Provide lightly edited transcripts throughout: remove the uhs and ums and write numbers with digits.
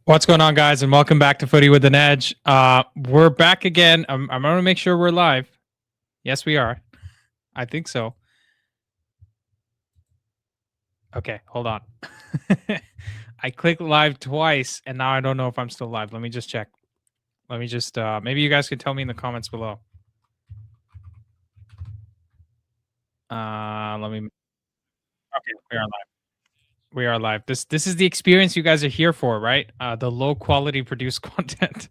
What's going on, guys, and welcome back to Footy with an Edge. We're back again. I'm going to make sure we're live. Yes, we are. I think so. Okay, hold on. I clicked live twice, and now I don't know if I'm still live. Let me just check. Let me just, maybe you guys can tell me in the comments below. Let me, okay, we are live. We are live. This is the experience you guys are here for, right? The low quality produced content.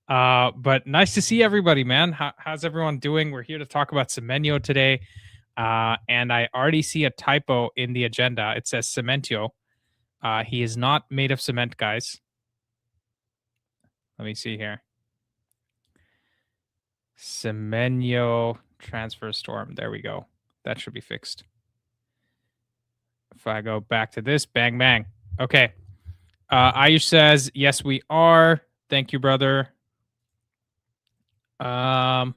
But nice to see everybody, man. How's everyone doing? We're here to talk about Semenyo today. And I already see a typo in the agenda. It says Semenyo. He is not made of cement, guys. Let me see here. Semenyo transfer storm. There we go. That should be fixed. If I go back to this, bang, bang. Okay. Ayush says, yes, we are. Thank you, brother. Low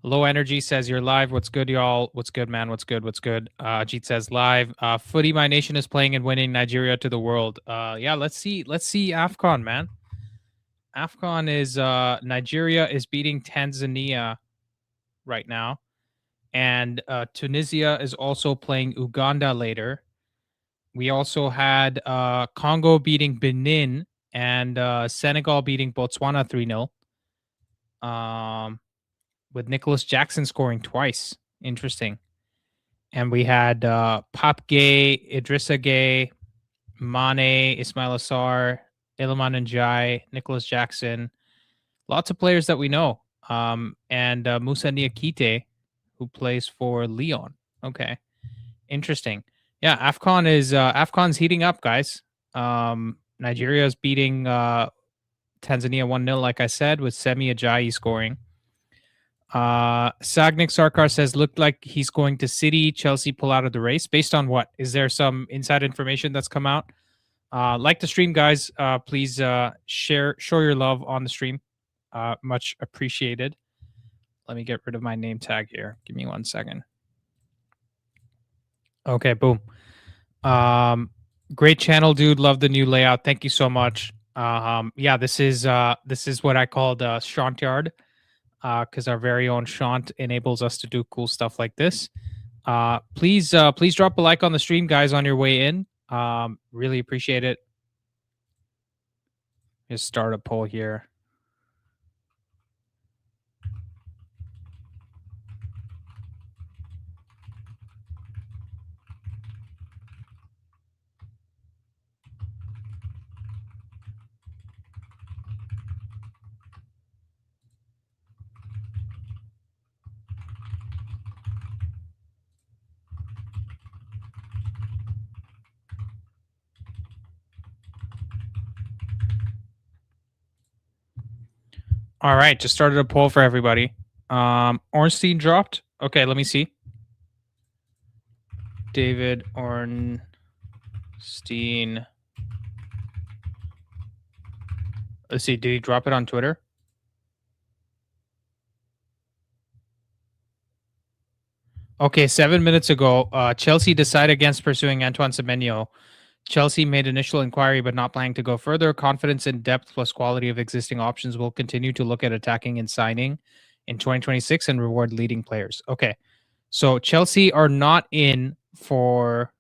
Energy says you're live. What's good, y'all? What's good, man? What's good? What's good? Jeet says live. Footy, my nation is playing and winning Nigeria to the world. Yeah, let's see AFCON, man. AFCON is Nigeria is beating Tanzania right now, and Tunisia is also playing Uganda later. We also had Congo beating Benin and Senegal beating Botswana 3-0. With Nicholas Jackson scoring twice. Interesting. And we had Pop Gay, Idrissa Gay, Mane, Ismail Assar, Iliman Njai, Nicholas Jackson. Lots of players that we know. And Musa Niakite, who plays for Lyon. Okay. Interesting. Yeah, AFCON's heating up, guys. Nigeria is beating Tanzania 1-0, like I said, with Semi Ajayi scoring. Sagnik Sarkar says, looked like he's going to City. Chelsea pull out of the race. Based on what? Is there some inside information that's come out? Like the stream, guys. Please show your love on the stream. Much appreciated. Let me get rid of my name tag here. Give me 1 second. Okay, boom. Great channel, dude. Love the new layout. Thank you so much. Yeah, this is what I call the Shant Yard, because our very own Shant enables us to do cool stuff like this. Please drop a like on the stream, guys, on your way in. Really appreciate it. Just start a poll here. All right, just started a poll for everybody. Ornstein dropped. Okay, let me see. David Ornstein. Let's see. Did he drop it on Twitter? Okay, 7 minutes ago, Chelsea decided against pursuing Antoine Semenyo. Chelsea made initial inquiry, but not planning to go further. Confidence in depth plus quality of existing options will continue to look at attacking and signing in 2026 and reward leading players. Okay, so Chelsea are not in for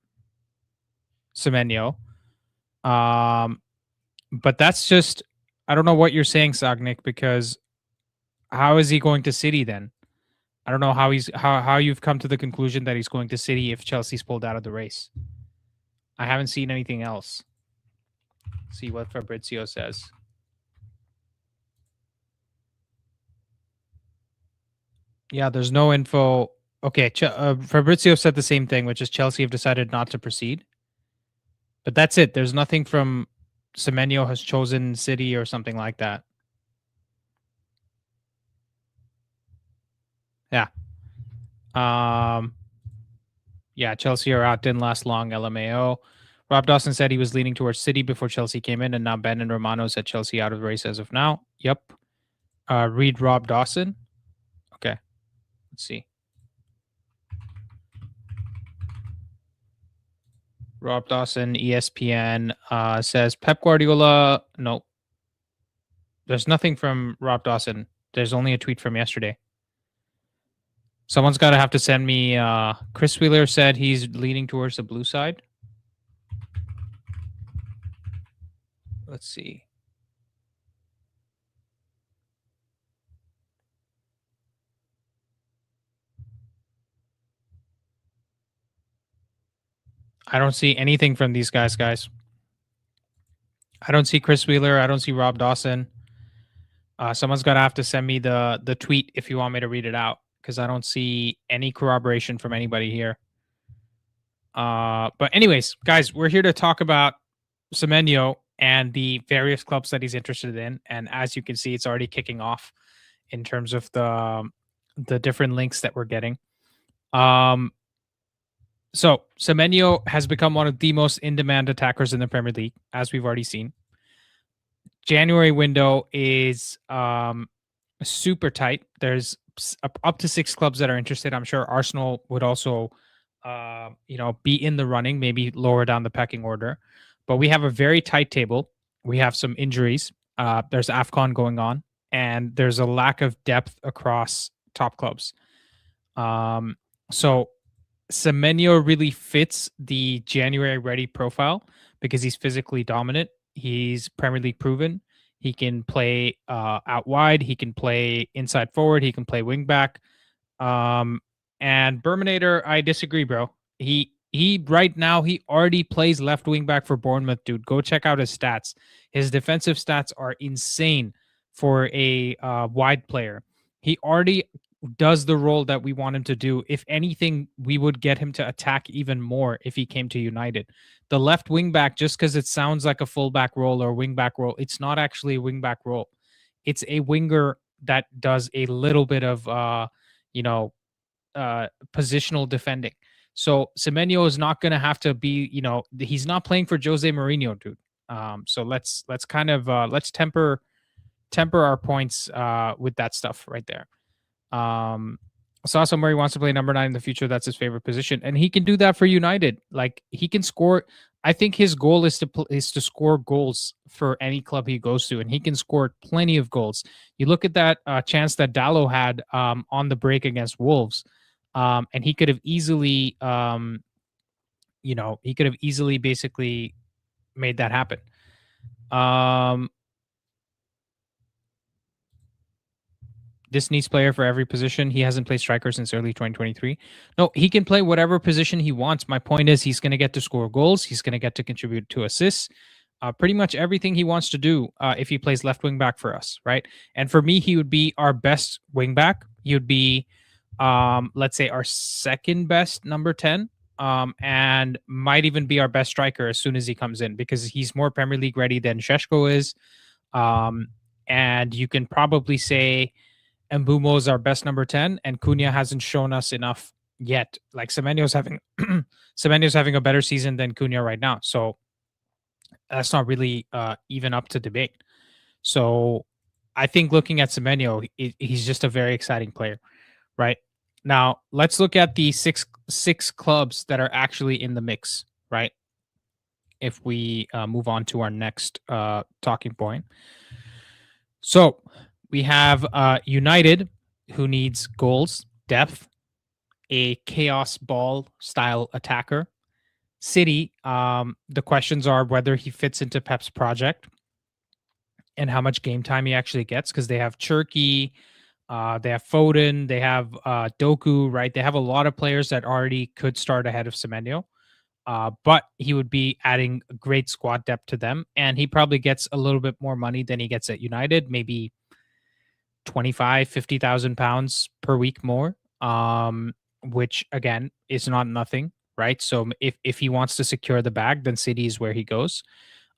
Semenyo. But that's just, I don't know what you're saying, Sagnik, because how is he going to City then? I don't know how you've come to the conclusion that he's going to City if Chelsea's pulled out of the race. I haven't seen anything else. Let's see what Fabrizio says. Yeah, there's no info. Okay, Fabrizio said the same thing, which is Chelsea have decided not to proceed. But that's it. There's nothing from Semenyo has chosen City or something like that. Yeah. Yeah, Chelsea are out. Didn't last long. LMAO. Rob Dawson said he was leaning towards City before Chelsea came in, and now Ben and Romano said Chelsea out of the race as of now. Yep. Read Rob Dawson. Okay. Let's see. Rob Dawson, ESPN, says Pep Guardiola. No, there's nothing from Rob Dawson. There's only a tweet from yesterday. Someone's got to have to send me. Chris Wheeler said he's leaning towards the blue side. Let's see. I don't see anything from these guys. I don't see Chris Wheeler. I don't see Rob Dawson. Someone's got to have to send me the tweet if you want me to read it out, because I don't see any corroboration from anybody here. But anyways, guys, we're here to talk about Semenyo and the various clubs that he's interested in. And as you can see, it's already kicking off in terms of the different links that we're getting. So Semenyo has become one of the most in-demand attackers in the Premier League, as we've already seen. January window is super tight. There's up to 6 clubs that are interested. I'm sure Arsenal would also, be in the running, maybe lower down the pecking order. But we have a very tight table. We have some injuries. There's AFCON going on, and there's a lack of depth across top clubs. So Semenyo really fits the January ready profile because he's physically dominant. He's Premier League proven. He can play out wide. He can play inside forward. He can play wing back. And Berminator, I disagree, bro. He right now he already plays left wing back for Bournemouth, dude. Go check out his stats. His defensive stats are insane for a wide player. He already does the role that we want him to do. If anything, we would get him to attack even more if he came to United. The left wing back, just because it sounds like a fullback role or wing back role, it's not actually a wing back role. It's a winger that does a little bit of positional defending. So Semenyo is not going to have to be, he's not playing for Jose Mourinho, dude. So let's kind of let's temper our points with that stuff right there. Saw somewhere he wants to play number 9 in the future. That's his favorite position, and he can do that for United. Like, he can score. I think his goal is to score goals for any club he goes to, and he can score plenty of goals. You look at that chance that Dalot had on the break against Wolves, and he could have easily, basically made that happen. This needs player for every position. He hasn't played striker since early 2023. No, he can play whatever position he wants. My point is, he's going to get to score goals. He's going to get to contribute to assists. Pretty much everything he wants to do if he plays left wing back for us, right? And for me, he would be our best wing back. He would be, let's say, our second best number 10, and might even be our best striker as soon as he comes in, because he's more Premier League ready than Šeško is. And you can probably say Mbumo is our best number 10, and Cunha hasn't shown us enough yet. Like, Semenyo's having a better season than Cunha right now. So that's not really even up to debate. So I think looking at Semenyo, he's just a very exciting player, right? Now, let's look at the six clubs that are actually in the mix, right? If we move on to our next talking point. So we have United, who needs goals, depth, a chaos ball style attacker. City, the questions are whether he fits into Pep's project and how much game time he actually gets, because they have Cherki, they have Foden, they have Doku, right? They have a lot of players that already could start ahead of Semenyo. But he would be adding great squad depth to them, and he probably gets a little bit more money than he gets at United, maybe 25,000-50,000 pounds per week more, which again is not nothing, right? So if he wants to secure the bag, then City is where he goes.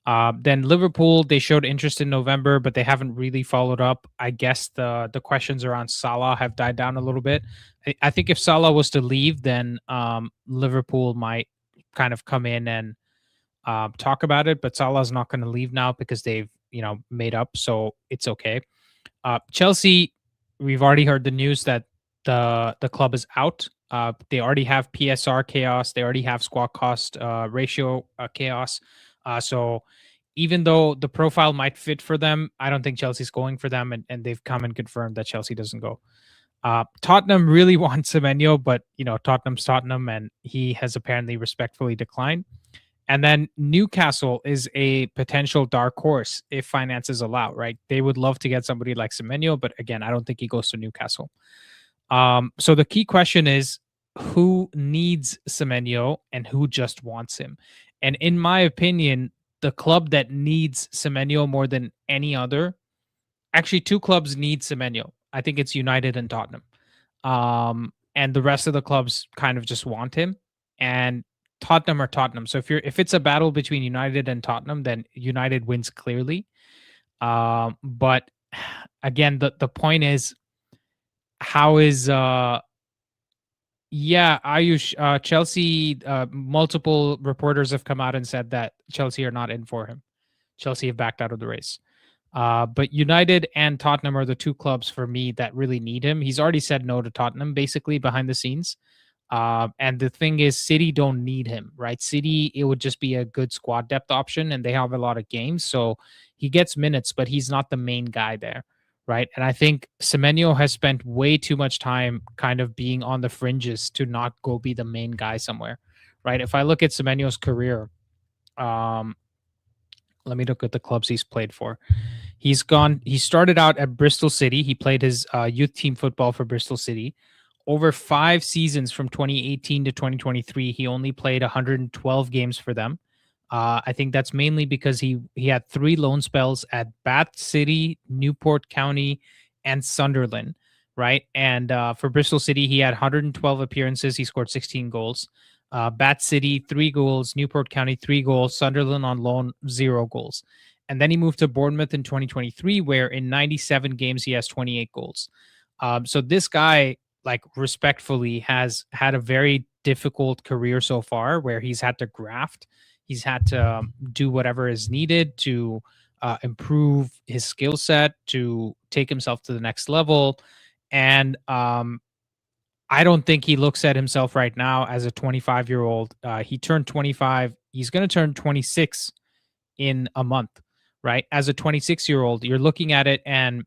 Then Liverpool, they showed interest in November, but they haven't really followed up. I guess the questions around Salah have died down a little bit. I think if Salah was to leave, then Liverpool might kind of come in and talk about it, but Salah's not going to leave now because they've made up, so it's okay. Chelsea, we've already heard the news that the club is out. They already have PSR chaos. They already have squad cost ratio chaos. So even though the profile might fit for them, I don't think Chelsea's going for them, and they've come and confirmed that Chelsea doesn't go. Tottenham really wants Semenyo, but Tottenham's Tottenham, and he has apparently respectfully declined. And then Newcastle is a potential dark horse if finances allow, right? They would love to get somebody like Semenyo, but again, I don't think he goes to Newcastle. So the key question is who needs Semenyo and who just wants him? And in my opinion, the club that needs Semenyo more than any other, actually two clubs need Semenyo. I think it's United and Tottenham. And the rest of the clubs kind of just want him. And Tottenham or Tottenham. So if it's a battle between United and Tottenham, then United wins clearly. But again, the point is, how is Ayush, Chelsea, multiple reporters have come out and said that Chelsea are not in for him. Chelsea have backed out of the race. But United and Tottenham are the two clubs for me that really need him. He's already said no to Tottenham, basically, behind the scenes. And the thing is, City don't need him, right? City, it would just be a good squad depth option, and they have a lot of games. So he gets minutes, but he's not the main guy there, right? And I think Semenyo has spent way too much time kind of being on the fringes to not go be the main guy somewhere, right? If I look at Semenyo's career, let me look at the clubs he's played for. He started out at Bristol City. He played his youth team football for Bristol City. Over 5 seasons from 2018 to 2023, he only played 112 games for them. I think that's mainly because he had 3 loan spells at Bath City, Newport County, and Sunderland, right? And for Bristol City, he had 112 appearances. He scored 16 goals. Bath City, 3 goals. Newport County, 3 goals. Sunderland on loan, 0 goals. And then he moved to Bournemouth in 2023, where in 97 games, he has 28 goals. So this guy, like, respectfully, has had a very difficult career so far, where he's had to graft. He's had to do whatever is needed to improve his skill set, to take himself to the next level. And I don't think he looks at himself right now as a 25-year-old. He turned 25. He's going to turn 26 in a month, right? As a 26-year-old, you're looking at it and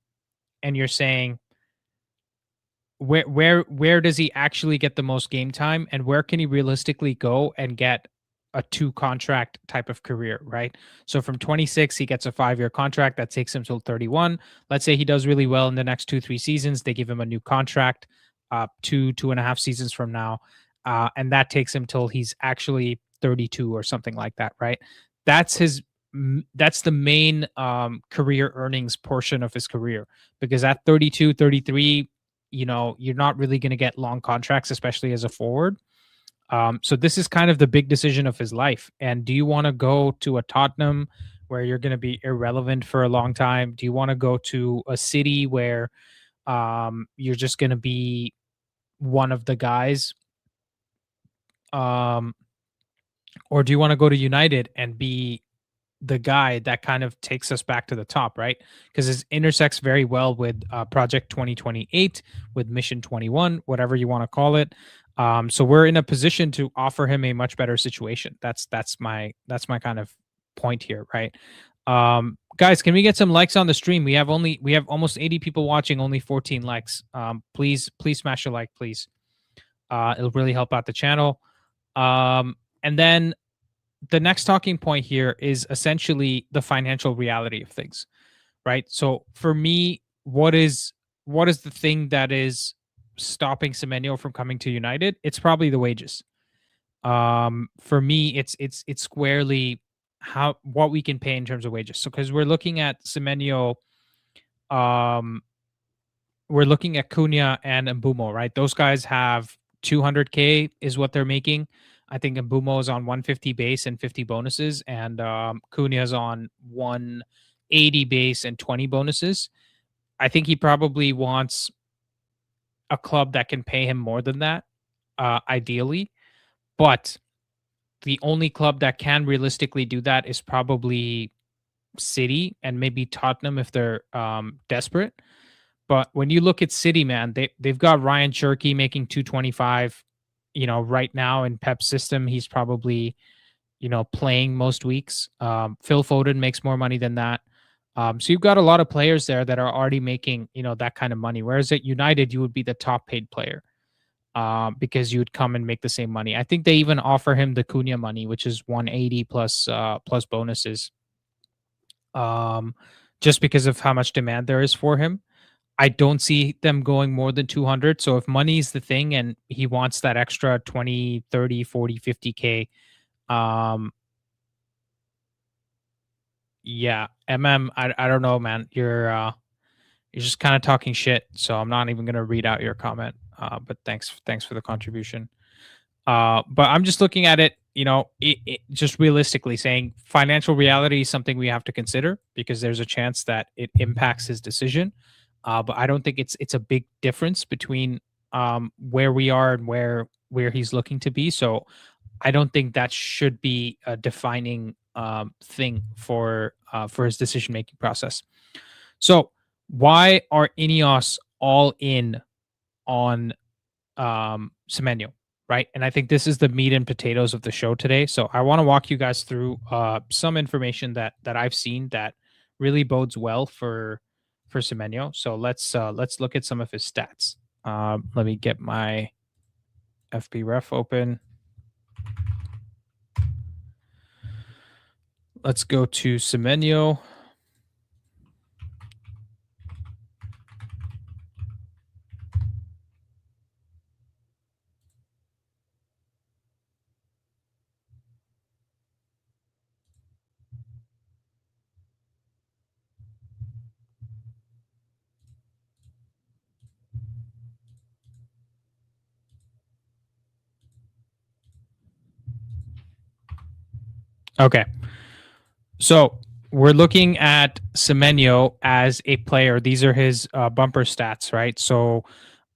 you're saying, where does he actually get the most game time, and where can he realistically go and get a 2 contract type of career, right? So from 26, he gets a 5-year contract that takes him till 31. Let's say he does really well in the next 2-3 seasons. They give him a new contract, 2.5 seasons from now. And that takes him till he's actually 32 or something like that, right? That's the main career earnings portion of his career, because at 32, 33, you're not really going to get long contracts, especially as a forward. So this is kind of the big decision of his life. And do you want to go to a Tottenham where you're going to be irrelevant for a long time? Do you want to go to a City where you're just going to be one of the guys? Or do you want to go to United and be the guy that kind of takes us back to the top, right? Because it intersects very well with Project 2028, with Mission 21, whatever you want to call it. So we're in a position to offer him a much better situation. That's my kind of point here, right? Guys, can we get some likes on the stream? We have almost 80 people watching, only 14 likes. Please smash a like, please. It'll really help out the channel. And then the next talking point here is essentially the financial reality of things, right? So for me, what is the thing that is stopping Semenyo from coming to United? It's probably the wages. For me, it's squarely what we can pay in terms of wages. So because we're looking at Semenyo, we're looking at Cunha and Mbumo, right? Those guys have 200K is what they're making. I think Mbumo is on 150 base and 50 bonuses, and Cunha is on 180 base and 20 bonuses. I think he probably wants a club that can pay him more than that, ideally. But the only club that can realistically do that is probably City and maybe Tottenham if they're desperate. But when you look at City, man, they've got Ryan Cherky making 225. right now in Pep's system, he's probably, playing most weeks. Phil Foden makes more money than that. So you've got a lot of players there that are already making, that kind of money. Whereas at United, you would be the top paid player, because you would come and make the same money. I think they even offer him the Cunha money, which is 180 plus bonuses, um, just because of how much demand there is for him. I don't see them going more than 200. So if money is the thing and he wants that extra 20, 30, 40, 50K, um, yeah, I don't know, man. You're just kind of talking shit. So I'm not even gonna read out your comment. But thanks for the contribution. But I'm just looking at it, just realistically saying financial reality is something we have to consider because there's a chance that it impacts his decision. But I don't think it's a big difference between where we are and where he's looking to be. So I don't think that should be a defining thing for his decision making process. So why are INEOS all in on Semenyo, right? And I think this is the meat and potatoes of the show today. So I want to walk you guys through some information that I've seen that really bodes well for Semenyo. So let's look at some of his stats. Let me get my FB ref open. Let's go to Semenyo. Okay. So we're looking at Semenyo as a player. These are his bumper stats, right? So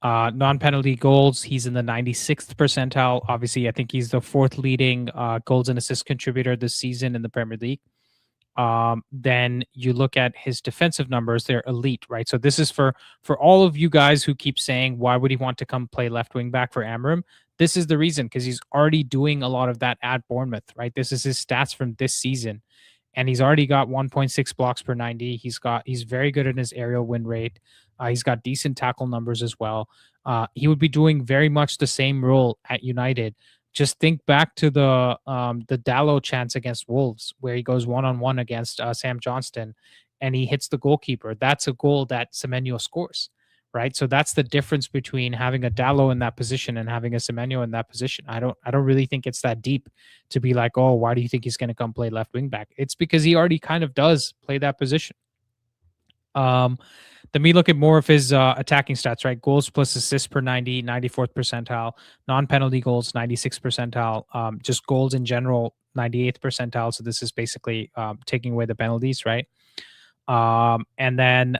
non-penalty goals, he's in the 96th percentile. Obviously, I think he's the fourth leading goals and assist contributor this season in the Premier League. Then you look at his defensive numbers; they're elite, right? So this is for all of you guys who keep saying, "Why would he want to come play left wing back for Amram?" This is the reason, because he's already doing a lot of that at Bournemouth, right? This is his stats from this season, and he's already got 1.6 blocks per 90. He's very good in his aerial win rate. He's got decent tackle numbers as well. He would be doing very much the same role at United. Just think back to the Dallo chance against Wolves, where he goes one on one against Sam Johnston, and he hits the goalkeeper. That's a goal that Semenyo scores, right? So that's the difference between having a Dallo in that position and having a Semenyo in that position. I don't really think it's that deep to be like, oh, why do you think he's going to come play left wing back? It's because he already kind of does play that position. Then we look at more of his attacking stats, right? Goals plus assists per 90, 94th percentile, non-penalty goals, 96th percentile, just goals in general, 98th percentile. So this is basically taking away the penalties, right? And then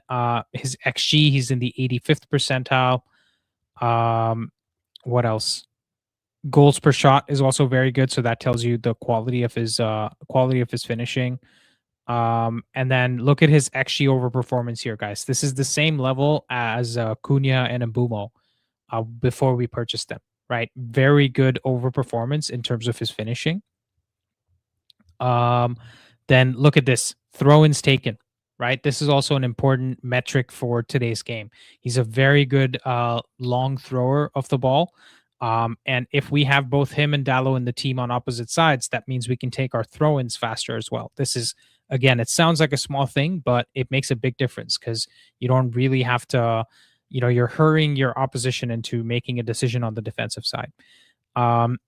his XG, he's in the 85th percentile. What else? Goals per shot is also very good. So that tells you the quality of his finishing. And then look at his XG over performance here, guys. This is the same level as Cunha and Mbumo before we purchased them, right? Very good over performance in terms of his finishing. Then look at this, throw-ins taken, right? This is also an important metric for today's game. He's a very good long thrower of the ball. And if we have both him and Dallo in the team on opposite sides, that means we can take our throw-ins faster as well. This is, again, it sounds like a small thing, but it makes a big difference because you don't really have to, you're hurrying your opposition into making a decision on the defensive side.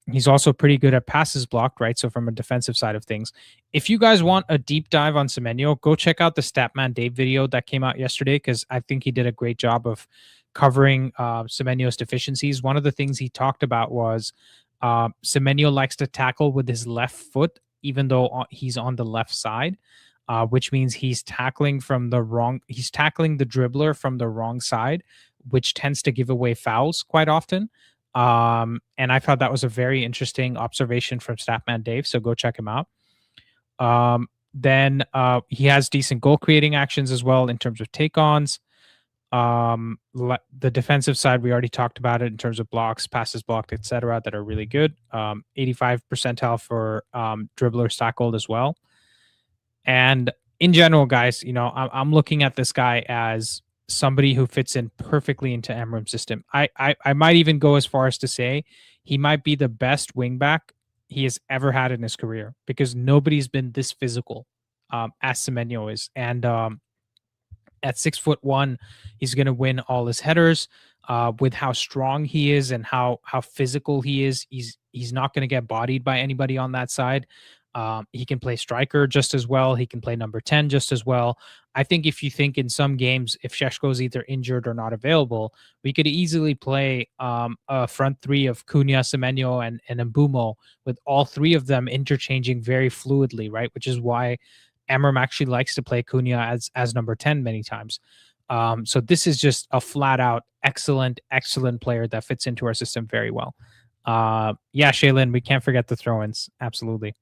He's also pretty good at passes blocked, right? So from a defensive side of things, if you guys want a deep dive on Semenyo, go check out the Statman Dave video that came out yesterday, because I think he did a great job of covering Semenyo's deficiencies. One of the things he talked about was Semenyo likes to tackle with his left foot, even though he's on the left side, which means he's tackling the dribbler from the wrong side, which tends to give away fouls quite often. And I thought that was a very interesting observation from Statman Dave. So go check him out. Then he has decent goal creating actions as well in terms of take-ons. The defensive side, we already talked about it in terms of blocks, passes blocked, etc., that are really good. 85 percentile for dribblers tackled as well. And in general, guys, I'm looking at this guy as somebody who fits in perfectly into Amram's system. I might even go as far as to say he might be the best wingback he has ever had in his career, because nobody's been this physical as Semenyo is. And at 6'1", he's going to win all his headers. With how strong he is and how physical he is, he's not going to get bodied by anybody on that side. He can play striker just as well. He can play number 10 just as well. I think if you think in some games, if Šeško's either injured or not available, we could easily play a front three of Cunha, Semenyo, and Mbumo, with all three of them interchanging very fluidly, right? Which is why Amram actually likes to play Cunha as number 10 many times. So this is just a flat out excellent player that fits into our system very well. Yeah, Shaylin, we can't forget the throw-ins. Absolutely.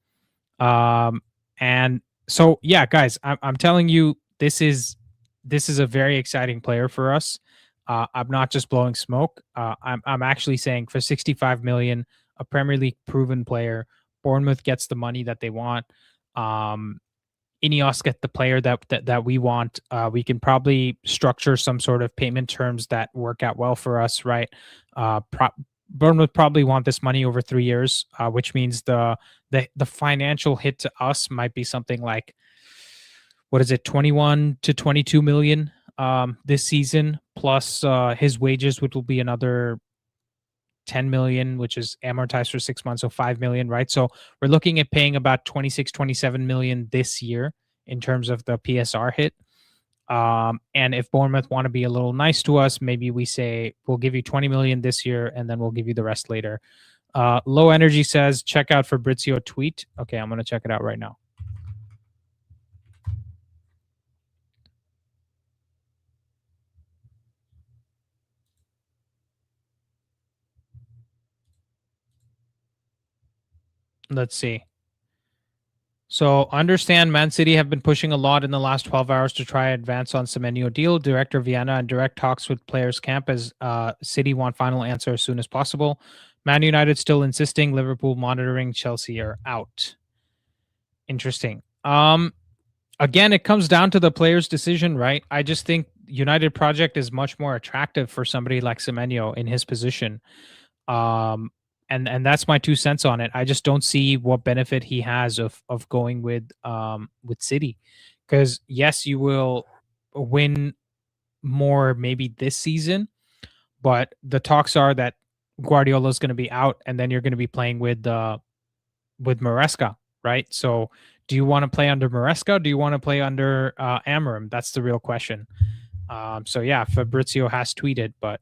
And so, yeah, guys, I'm telling you, this is a very exciting player for us. I'm not just blowing smoke. I'm actually saying for 65 million, a Premier League proven player, Bournemouth gets the money that they want. INEOS get the player that we want. We can probably structure some sort of payment terms that work out well for us, right? Bournemouth probably want this money over 3 years, which means the financial hit to us might be something like, what is it, 21 to 22 million this season, plus his wages, which will be another 10 million, which is amortized for 6 months, so 5 million, right? So we're looking at paying about 26, 27 million this year in terms of the PSR hit. And if Bournemouth want to be a little nice to us, maybe we say we'll give you 20 million this year and then we'll give you the rest later. Low Energy says check out Fabrizio tweet. Okay, I'm going to check it out right now. Let's see. So understand Man City have been pushing a lot in the last 12 hours to try advance on Semenyo deal. Director Vienna and direct talks with players camp as City want final answer as soon as possible. Man United still insisting. Liverpool monitoring. Chelsea are out. Interesting. Again, it comes down to the player's decision, right? I just think United project is much more attractive for somebody like Semenyo in his position. And that's my 2 cents on it. I just don't see what benefit he has of going with City, because yes, you will win more maybe this season, but the talks are that Guardiola is going to be out, and then you're going to be playing with Maresca, right? So, do you want to play under Maresca? Do you want to play under Amarim? That's the real question. So yeah, Fabrizio has tweeted, but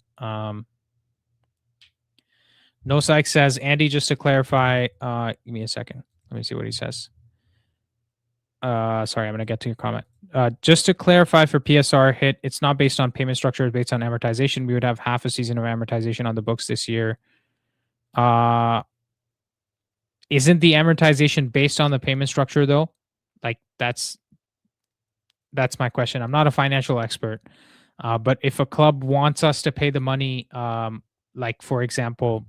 No Psych says, Andy, just to clarify, give me a second. Let me see what he says. Sorry, I'm going to get to your comment. Just to clarify for PSR hit, it's not based on payment structure, it's based on amortization. We would have half a season of amortization on the books this year. Isn't the amortization based on the payment structure though? Like that's my question. I'm not a financial expert. But if a club wants us to pay the money, like for example,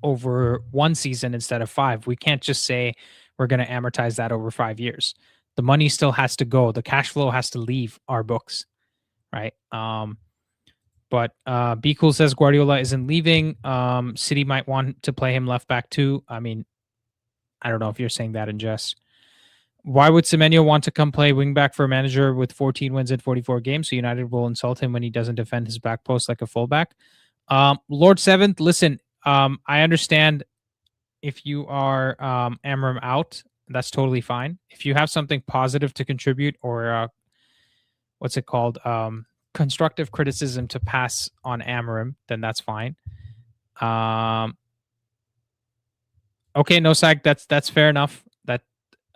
over 1 season instead of 5, we can't just say we're going to amortize that over 5 years. The money still has to go. The cash flow has to leave our books, right? But Be Cool says Guardiola isn't leaving. City might want to play him left back too. I mean, I don't know if you're saying that in jest. Why would Semenyo want to come play wingback for a manager with 14 wins in 44 games? So United will insult him when he doesn't defend his back post like a fullback. Lord Seventh, listen, I understand if you are Amram out, that's totally fine. If you have something positive to contribute or what's it called? Constructive criticism to pass on Amram, then that's fine. Okay, no Sag, that's fair enough. That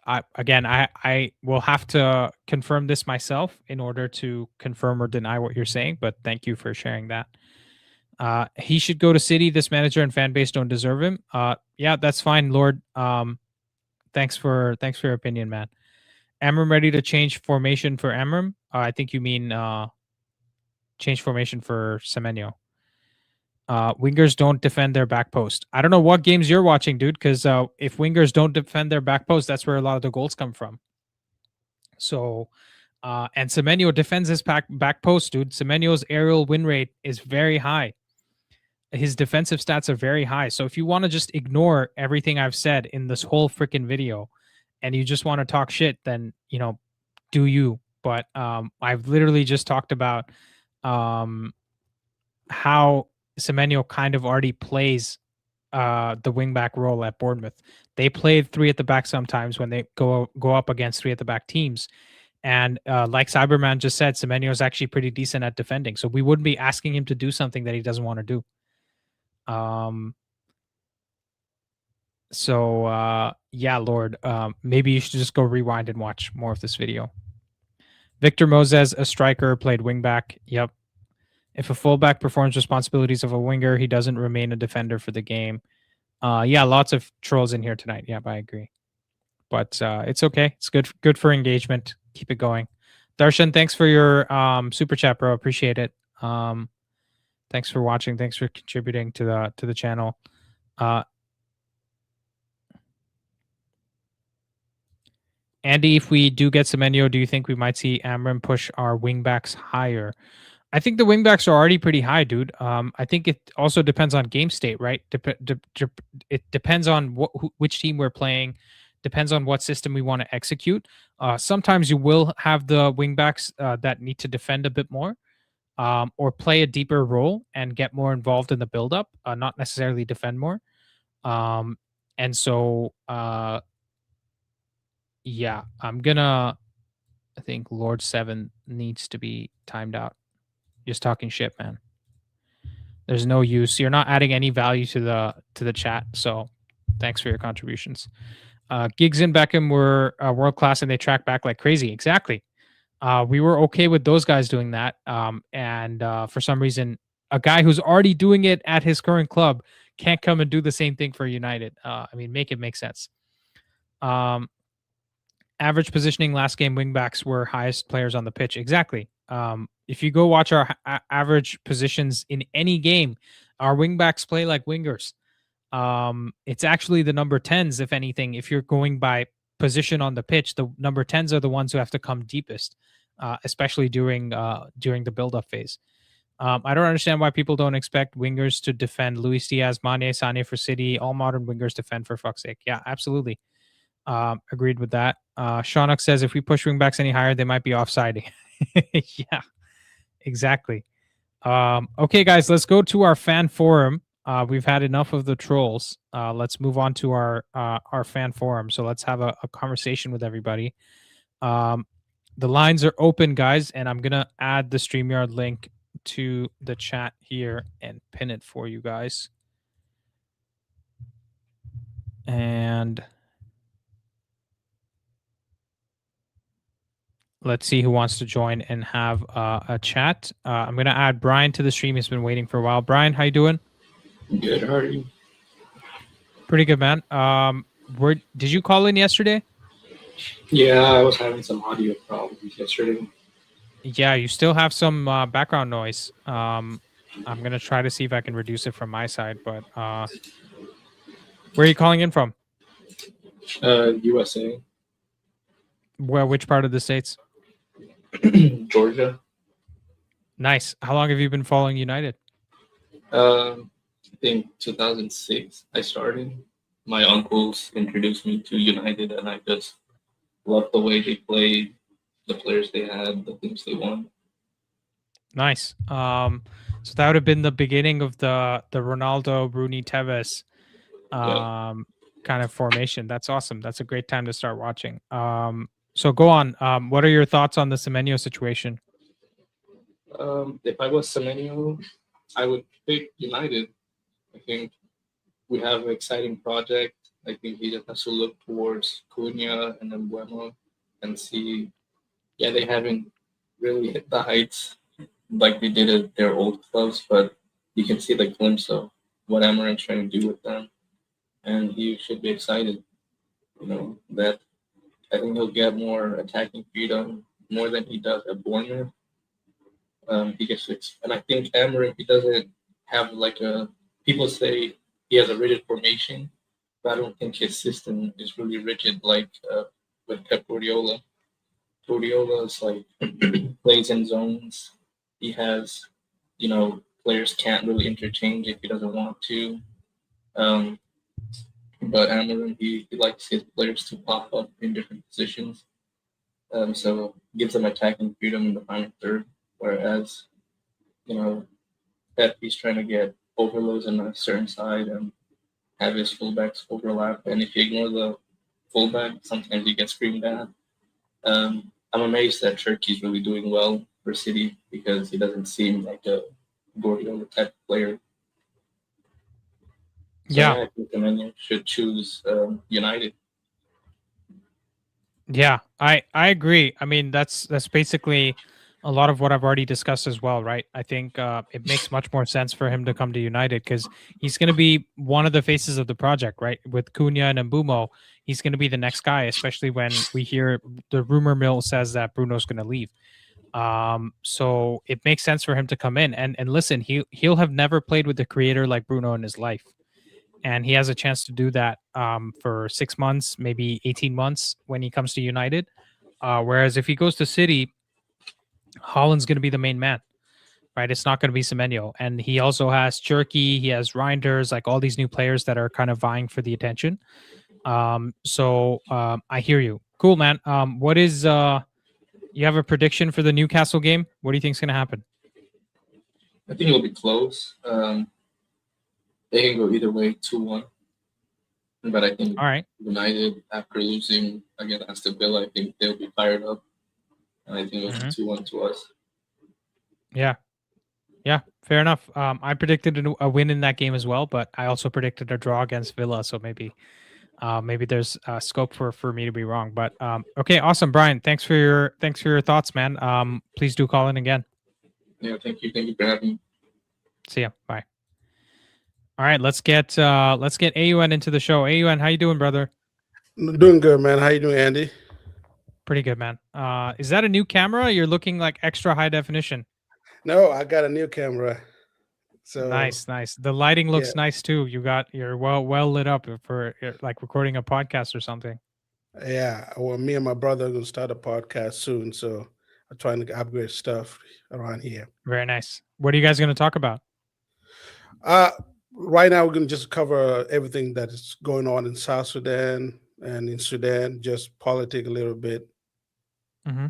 I will have to confirm this myself in order to confirm or deny what you're saying, but thank you for sharing that. He should go to City. This manager and fan base don't deserve him. Yeah, that's fine, Lord. Thanks for your opinion, man. Amram ready to change formation for Amram? I think you mean change formation for Semenyo. Wingers don't defend their back post. I don't know what games you're watching, dude, because if wingers don't defend their back post, that's where a lot of the goals come from. So, and Semenyo defends his back post, dude. Semenyo's aerial win rate is very high. His defensive stats are very high. So if you want to just ignore everything I've said in this whole freaking video and you just want to talk shit, then, you know, do you. But I've literally just talked about how Semenyo kind of already plays the wingback role at Bournemouth. They play three at the back sometimes when they go up against three at the back teams. And like Cyberman just said, Semenyo is actually pretty decent at defending. So we wouldn't be asking him to do something that he doesn't want to do. Yeah, Lord, maybe you should just go rewind and watch more of this video. Victor Moses, a striker, played wingback. Yep. If a fullback performs responsibilities of a winger, he doesn't remain a defender for the game. Yeah, lots of trolls in here tonight. Yep, I agree. But it's okay. It's good for engagement. Keep it going. Darshan, thanks for your super chat, bro. Appreciate it. Thanks for watching. Thanks for contributing to the channel. Andy, if we do get Semenyo, do you think we might see Amram push our wingbacks higher? I think the wingbacks are already pretty high, dude. I think it also depends on game state, right? It depends on which team we're playing. Depends on what system we want to execute. Sometimes you will have the wingbacks that need to defend a bit more, or play a deeper role and get more involved in the build-up, not necessarily defend more. And so, yeah, I think Lord 7 needs to be timed out. Just talking shit, man. There's no use. You're not adding any value to the chat. So thanks for your contributions. Giggs and Beckham were world class and they track back like crazy. Exactly. We were okay with those guys doing that. And for some reason, a guy who's already doing it at his current club can't come and do the same thing for United. I mean, make it make sense. Average positioning last game, wingbacks were highest players on the pitch. Exactly. If you go watch our average positions in any game, our wingbacks play like wingers. It's actually the number 10s, if anything. If you're going by position on the pitch, the number 10s are the ones who have to come deepest, especially during the build-up phase. I don't understand why people don't expect wingers to defend. Luis Diaz, Mane, Sane for City. All modern wingers defend, for fuck's sake. Yeah, absolutely. Agreed with that. Shawnuk says if we push wingbacks any higher, they might be offsiding. Yeah, exactly. Okay, guys, let's go to our fan forum. We've had enough of the trolls. Let's move on to our fan forum. So let's have a conversation with everybody. The lines are open, guys, and I'm gonna add the StreamYard link to the chat here and pin it for you guys. And let's see who wants to join and have a chat. I'm gonna add Brian to the stream. He's been waiting for a while. Brian, how you doing? Good. How are you? Pretty good, man. Did you call in yesterday? Yeah, I was having some audio problems yesterday. Yeah, you still have some background noise. I'm gonna try to see if I can reduce it from my side. But where are you calling in from? USA. Which part of the States? Georgia. Nice. How long have you been following United? I think 2006 I started. My uncles introduced me to United, and I just loved the way they played, the players they had, the things they won. Nice. So that would have been the beginning of the Ronaldo, Rooney, Tevez kind of formation. That's awesome. That's a great time to start watching. So go on. What are your thoughts on the Semenyo situation? If I was Semenyo, I would pick United. I think we have an exciting project. I think he just has to look towards Cunha and then BOMBA and see, yeah, they haven't really hit the heights like they did at their old clubs, but you can see the glimpse of what Amaranth's trying to do with them. And he should be excited, that I think he'll get more attacking freedom, more than he does at Bournemouth. He gets to, and I think Amarin, he doesn't have like a. People say he has a rigid formation, but I don't think his system is really rigid like with Pep Guardiola. Guardiola is like plays in zones. He has, players can't really interchange if he doesn't want to. Um, but Amarin, he likes his players to pop up in different positions. So gives them attacking freedom in the final third. Whereas, you know, Pep, he's trying to get overloads on a certain side and have his fullbacks overlap. And if you ignore the fullback, sometimes you get screamed at. I'm amazed that Turkey's really doing well for City because he doesn't seem like a Guardiola type player. So Yeah. I think Semenyo should choose United. Yeah, I agree. I mean, that's basically a lot of what I've already discussed as well, right? I think it makes much more sense for him to come to United because he's going to be one of the faces of the project, right? With Cunha and Mbumo, he's going to be the next guy, especially when we hear the rumor mill says that Bruno's going to leave. So it makes sense for him to come in and listen. He'll have never played with a creator like Bruno in his life, and he has a chance to do that for 6 months, maybe 18 months when he comes to United. Whereas if he goes to City, Holland's going to be the main man, right? It's not going to be Semenyo. And he also has Cherky, he has Reinders, like all these new players that are kind of vying for the attention. So I hear you. Cool, man. What is you have a prediction for the Newcastle game? What do you think is going to happen? I think it'll be close. They can go either way, 2-1. But I think All right. United, after losing against Aston Villa, I think they'll be fired up. And I think it'll be 2-1 to us. Yeah. Yeah, fair enough. I predicted a win in that game as well, but I also predicted a draw against Villa. So maybe there's scope for me to be wrong. But okay, awesome, Brian. Thanks for your thoughts, man. Please do call in again. Yeah, thank you for having me. See ya. Bye. All right, let's get AUN into the show. AUN, how you doing, brother? Doing good, man. How you doing, Andy? Pretty good, man. Is that a new camera? You're looking like extra high definition. No, I got a new camera. So nice. The lighting looks nice too. You're well lit up for like recording a podcast or something. Yeah, well, me and my brother are gonna start a podcast soon, so I'm trying to upgrade stuff around here. Very nice. What are you guys going to talk about? Right now we're gonna just cover everything that is going on in South Sudan and in Sudan, just politics a little bit. Mm-hmm.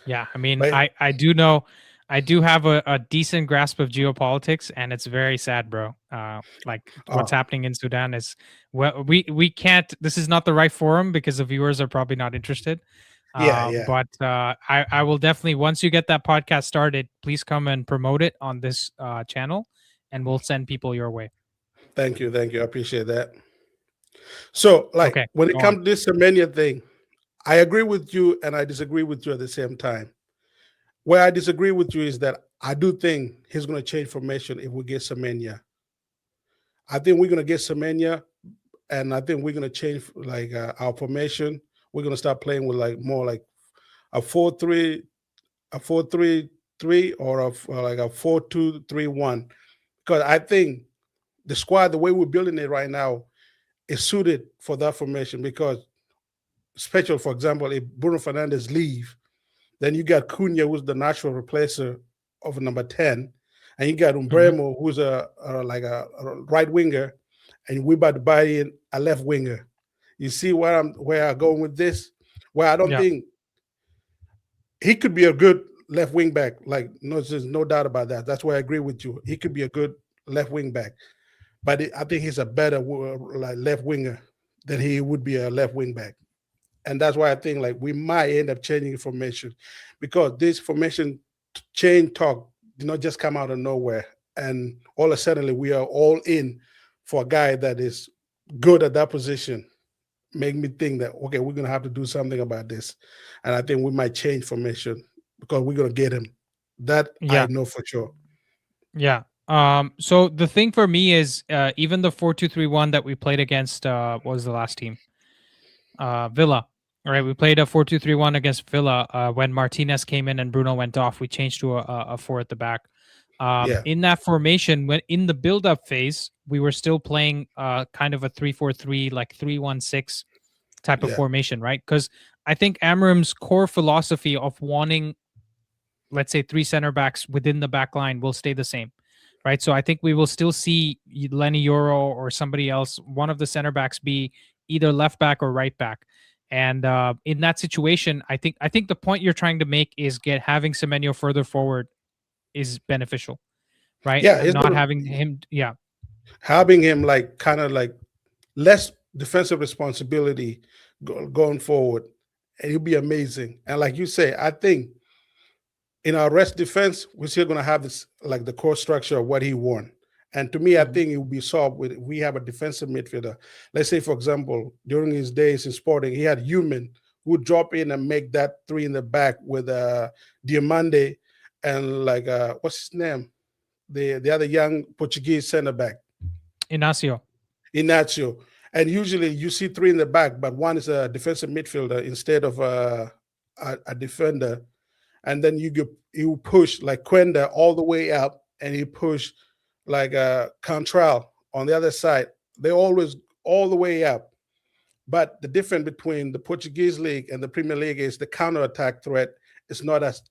Yeah, I mean, I do know. I do have a decent grasp of geopolitics, and it's very sad, bro. Like what's happening in Sudan is we can't. This is not the right forum because the viewers are probably not interested. Yeah. But I will definitely, once you get that podcast started, please come and promote it on this channel, and we'll send people your way. Thank you. I appreciate that. So, when it comes to this Semenyo thing, I agree with you and I disagree with you at the same time. Where I disagree with you is that I do think he's going to change formation if we get Semenyo. I think we're going to get Semenyo, and I think we're going to change our formation. We're going to start playing with more like a 4-3, a 4-3-3, or like a 4-2-3-1. Because I think the squad, the way we're building it right now, is suited for that formation. Because, especially for example, if Bruno Fernandes leave, then you got Cunha, who's the natural replacer of number 10, and you got Umbremo, who's a right winger, and we're about to buy in a left winger. You see where I'm going with this? Where I don't think he could be a good left wing back. There's no doubt about that. That's why I agree with you. He could be a good left wing back, but I think he's a better left winger than he would be a left wing back. And that's why I think we might end up changing formation, because this formation chain talk did not just come out of nowhere. And all of a sudden we are all in for a guy that is good at that position. Make me think that, okay, we're going to have to do something about this. And I think we might change formation because we're going to get him. That I know for sure. Yeah. So the thing for me is even the 4-2-3-1 that we played against, what was the last team? Villa. All right, we played a 4-2-3-1 against Villa. When Martinez came in and Bruno went off, we changed to a four at the back. In that formation, when in the build-up phase, we were still playing kind of a 3-4-3, like 3-1-6 type of formation, right? Because I think Amram's core philosophy of wanting, let's say, 3 center backs within the back line will stay the same, right? So I think we will still see Lenny Yoro or somebody else, one of the center backs, be either left back or right back. And in that situation, I think the point you're trying to make is having Semenyo further forward is beneficial, right? Yeah, And not having him, having him like kind of like less defensive responsibility going forward, and he'll be amazing. And like you say, I think in our rest defense, we're still going to have this like the core structure of what he won. And to me, I think it will be solved with we have a defensive midfielder. Let's say, for example, during his days in Sporting, he had Human who would drop in and make that 3 in the back with Diamande and like what's his name, the other young Portuguese center back, Inacio. And usually you see 3 in the back, but one is a defensive midfielder instead of a defender. And then you push like Quenda all the way up, and you push like Contral on the other side. They always all the way up. But the difference between the Portuguese league and the Premier League is the counterattack threat is not as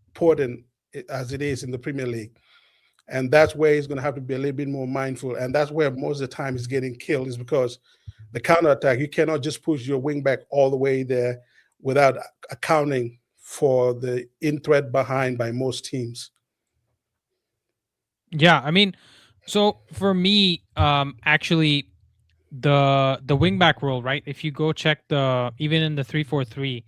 important as it is in the Premier League. And that's where he's going to have to be a little bit more mindful. And that's where most of the time he's getting killed, is because the counterattack, you cannot just push your wing back all the way there without accounting for the in threat behind by most teams. Yeah, I mean, so for me, actually, the wingback role, right? If you go check even in the 3-4-3,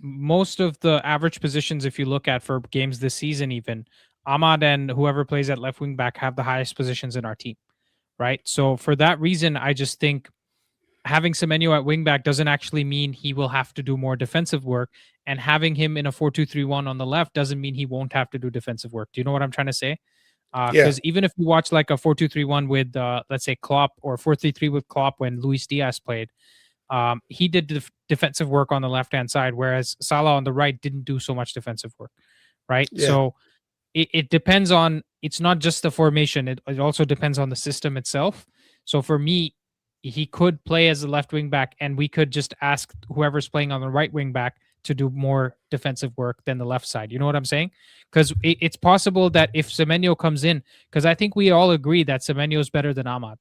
most of the average positions, if you look at for games this season, even Ahmad and whoever plays at left wing back have the highest positions in our team, right? So for that reason, I just think having Semenyo at wing back doesn't actually mean he will have to do more defensive work, and having him in a 4-2-3-1 on the left doesn't mean he won't have to do defensive work. Do you know what I'm trying to say? Because even if you watch like a 4-2-3-1 with, let's say, Klopp, or 4-3-3 with Klopp when Luis Diaz played, he did defensive work on the left-hand side, whereas Salah on the right didn't do so much defensive work, right? Yeah. So it depends on, it's not just the formation, it also depends on the system itself. So for me, he could play as a left wing back, and we could just ask whoever's playing on the right wing back to do more defensive work than the left side. You know what I'm saying? Because it's possible that if Semenyo comes in, because I think we all agree that Semenyo is better than Ahmad,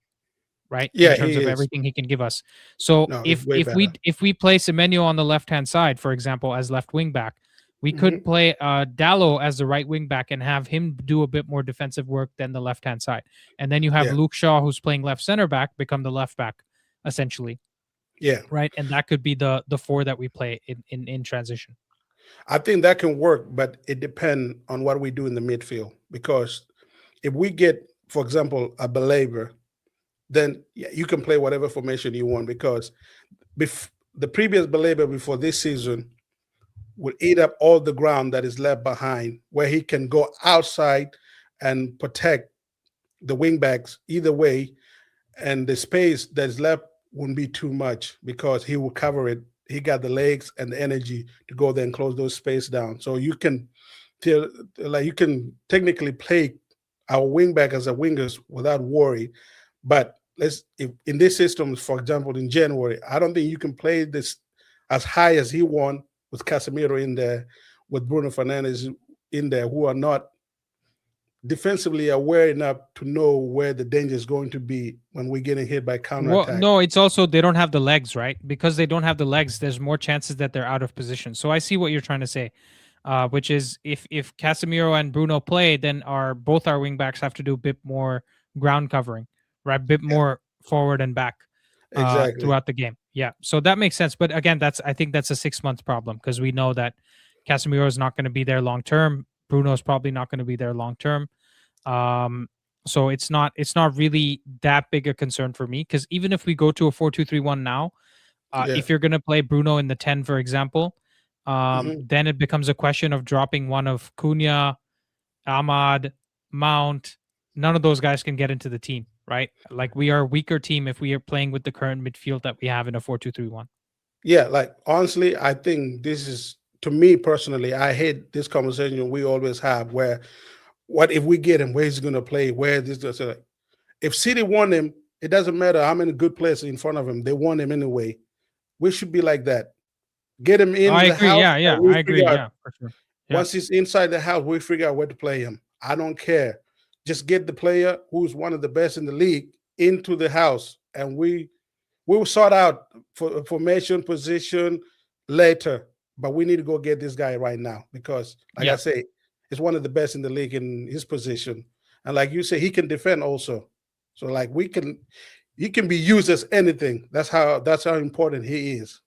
right? Yeah, in terms of everything he can give us. So if we play Semenyo on the left hand side, for example, as left wing back, we could play Dallo as the right wing back and have him do a bit more defensive work than the left hand side, and then you have Luke Shaw, who's playing left center back, become the left back essentially. Yeah. Right. And that could be the 4 that we play in transition. I think that can work, but it depends on what we do in the midfield. Because if we get, for example, a Baleba, then you can play whatever formation you want, because the previous Baleba before this season would eat up all the ground that is left behind, where he can go outside and protect the wingbacks either way, and the space that's left wouldn't be too much because he will cover it. He got the legs and the energy to go there and close those space down. So you can technically play our wingback as a wingers without worry. But if in this system, for example, in January, I don't think you can play this as high as he won with Casemiro in there, with Bruno Fernandes in there, who are not defensively aware enough to know where the danger is going to be when we're getting hit by counterattack. Well, no, it's also they don't have the legs, right? Because they don't have the legs, there's more chances that they're out of position. So I see what you're trying to say, which is if Casemiro and Bruno play, then both our wing backs have to do a bit more ground covering, right? A bit more forward and back throughout the game. Yeah, so that makes sense. But again, I think that's a 6-month problem, because we know that Casemiro is not going to be there long term. Bruno is probably not going to be there long term. So it's not really that big a concern for me, because even if we go to a 4-2-3-1 now, if you're going to play Bruno in the 10, for example, then it becomes a question of dropping one of Cunha, Ahmad, Mount. None of those guys can get into the team, right? Like, we are a weaker team if we are playing with the current midfield that we have in a 4-2-3-1. Yeah, like honestly, I think this is, to me personally, I hate this conversation we always have where what if we get him, where he's gonna play, where this does like, if City won him, it doesn't matter how many good players in front of him, they won him anyway. We should be like that. Get him in I the agree. house Yeah, and yeah, we I agree. figure out Yeah, for sure. Yeah, once he's inside the house, we figure out where to play him. I don't care. Just get the player who's one of the best in the league into the house, and we will sort out for formation, position later. But we need to go get this guy right now because, like I say, he's one of the best in the league in his position, and like you say, he can defend also. So like he can be used as anything. That's how important he is.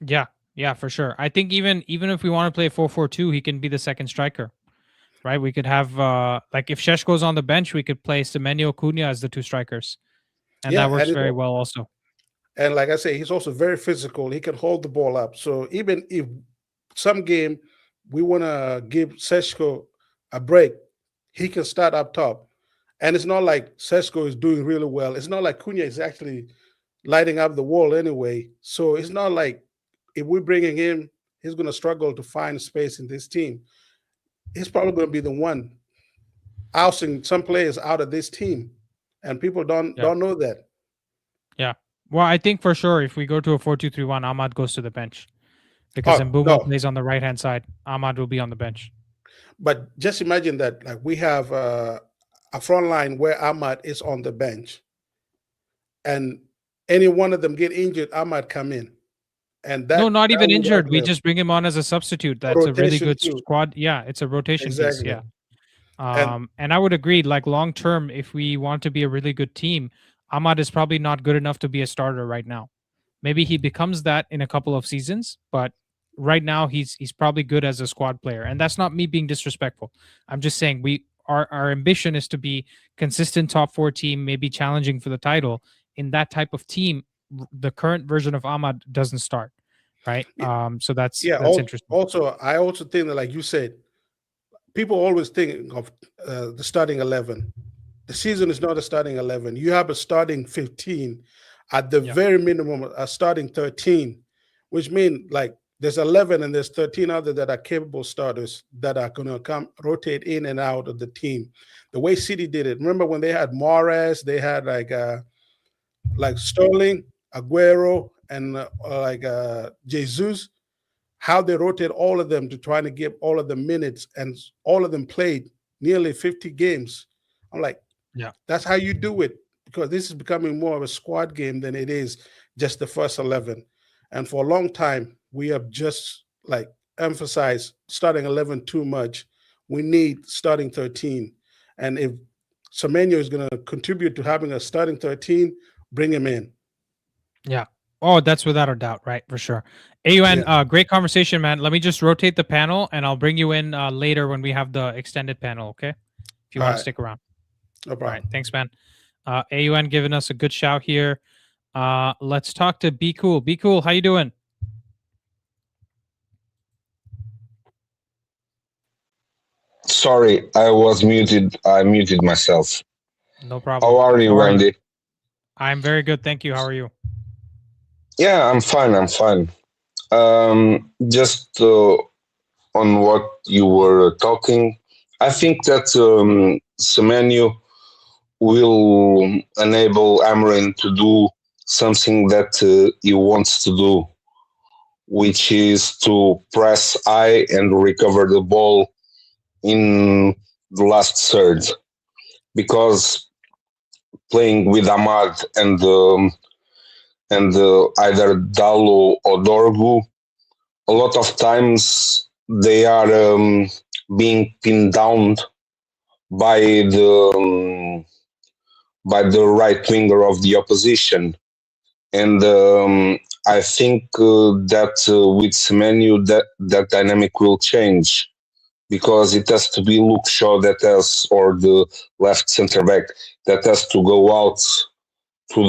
Yeah, yeah, for sure. I think even if we want to play 4-4-2, he can be the second striker. Right? We could have like if Šeško's on the bench, we could play Semenyo, Cunha as the two strikers. And that works very well also. And like I say, he's also very physical. He can hold the ball up. So even if some game we want to give Šeško a break, he can start up top. And it's not like Šeško is doing really well. It's not like Cunha is actually lighting up the wall anyway. So it's not like if we're bringing him, he's going to struggle to find space in this team. He's probably going to be the one ousting some players out of this team. And people don't know that. Yeah. Well, I think for sure if we go to a 4-2-3-1, Ahmad goes to the bench. Because Mbeumo plays on the right-hand side. Ahmad will be on the bench. But just imagine that like we have a front line where Ahmad is on the bench. And any one of them get injured, Ahmad come in. And that, no, not even injured. We just bring him on as a substitute. That's a really good squad. Yeah, it's a rotation piece. Yeah. And I would agree, like long term, if we want to be a really good team, Ahmad is probably not good enough to be a starter right now. Maybe he becomes that in a couple of seasons, but right now he's probably good as a squad player. And that's not me being disrespectful. I'm just saying our ambition is to be consistent top 4 team, maybe challenging for the title. In that type of team, the current version of Ahmad doesn't start, right? So that's interesting. Also, I also think that, like you said, people always think of the starting 11. The season is not a starting 11. You have a starting 15, at the very minimum, a starting 13, which means like there's 11 and there's 13 other that are capable starters that are going to come rotate in and out of the team. The way City did it. Remember when they had Mahrez, they had like Sterling, Aguero, and Jesus, how they rotate all of them to try to give all of them minutes, and all of them played nearly 50 games. I'm like, that's how you do it, because this is becoming more of a squad game than it is just the first 11. And for a long time, we have just like emphasized starting 11 too much. We need starting 13. And if Semenyo is going to contribute to having a starting 13, bring him in. Yeah. Oh, that's without a doubt, right? For sure. AUN, great conversation, man. Let me just rotate the panel, and I'll bring you in later when we have the extended panel, okay? If you want to stick around. No problem. All right. Thanks, man. AUN giving us a good shout here. Let's talk to Be Cool. Be Cool, how you doing? Sorry, I was muted. I muted myself. No problem. How are you, Wendy? I'm very good, thank you. How are you? Yeah, I'm fine. I'm fine. Just on what you were talking, I think that Semenyo will enable Amorim to do something that he wants to do, which is to press high and recover the ball in the last third. Because playing with Ahmad and either Dalo or Dorgu, a lot of times they are being pinned down by the right winger of the opposition, and I think that with Semenyo that dynamic will change, because it has to be Luke Shaw that has, or the left centre back that has to go out to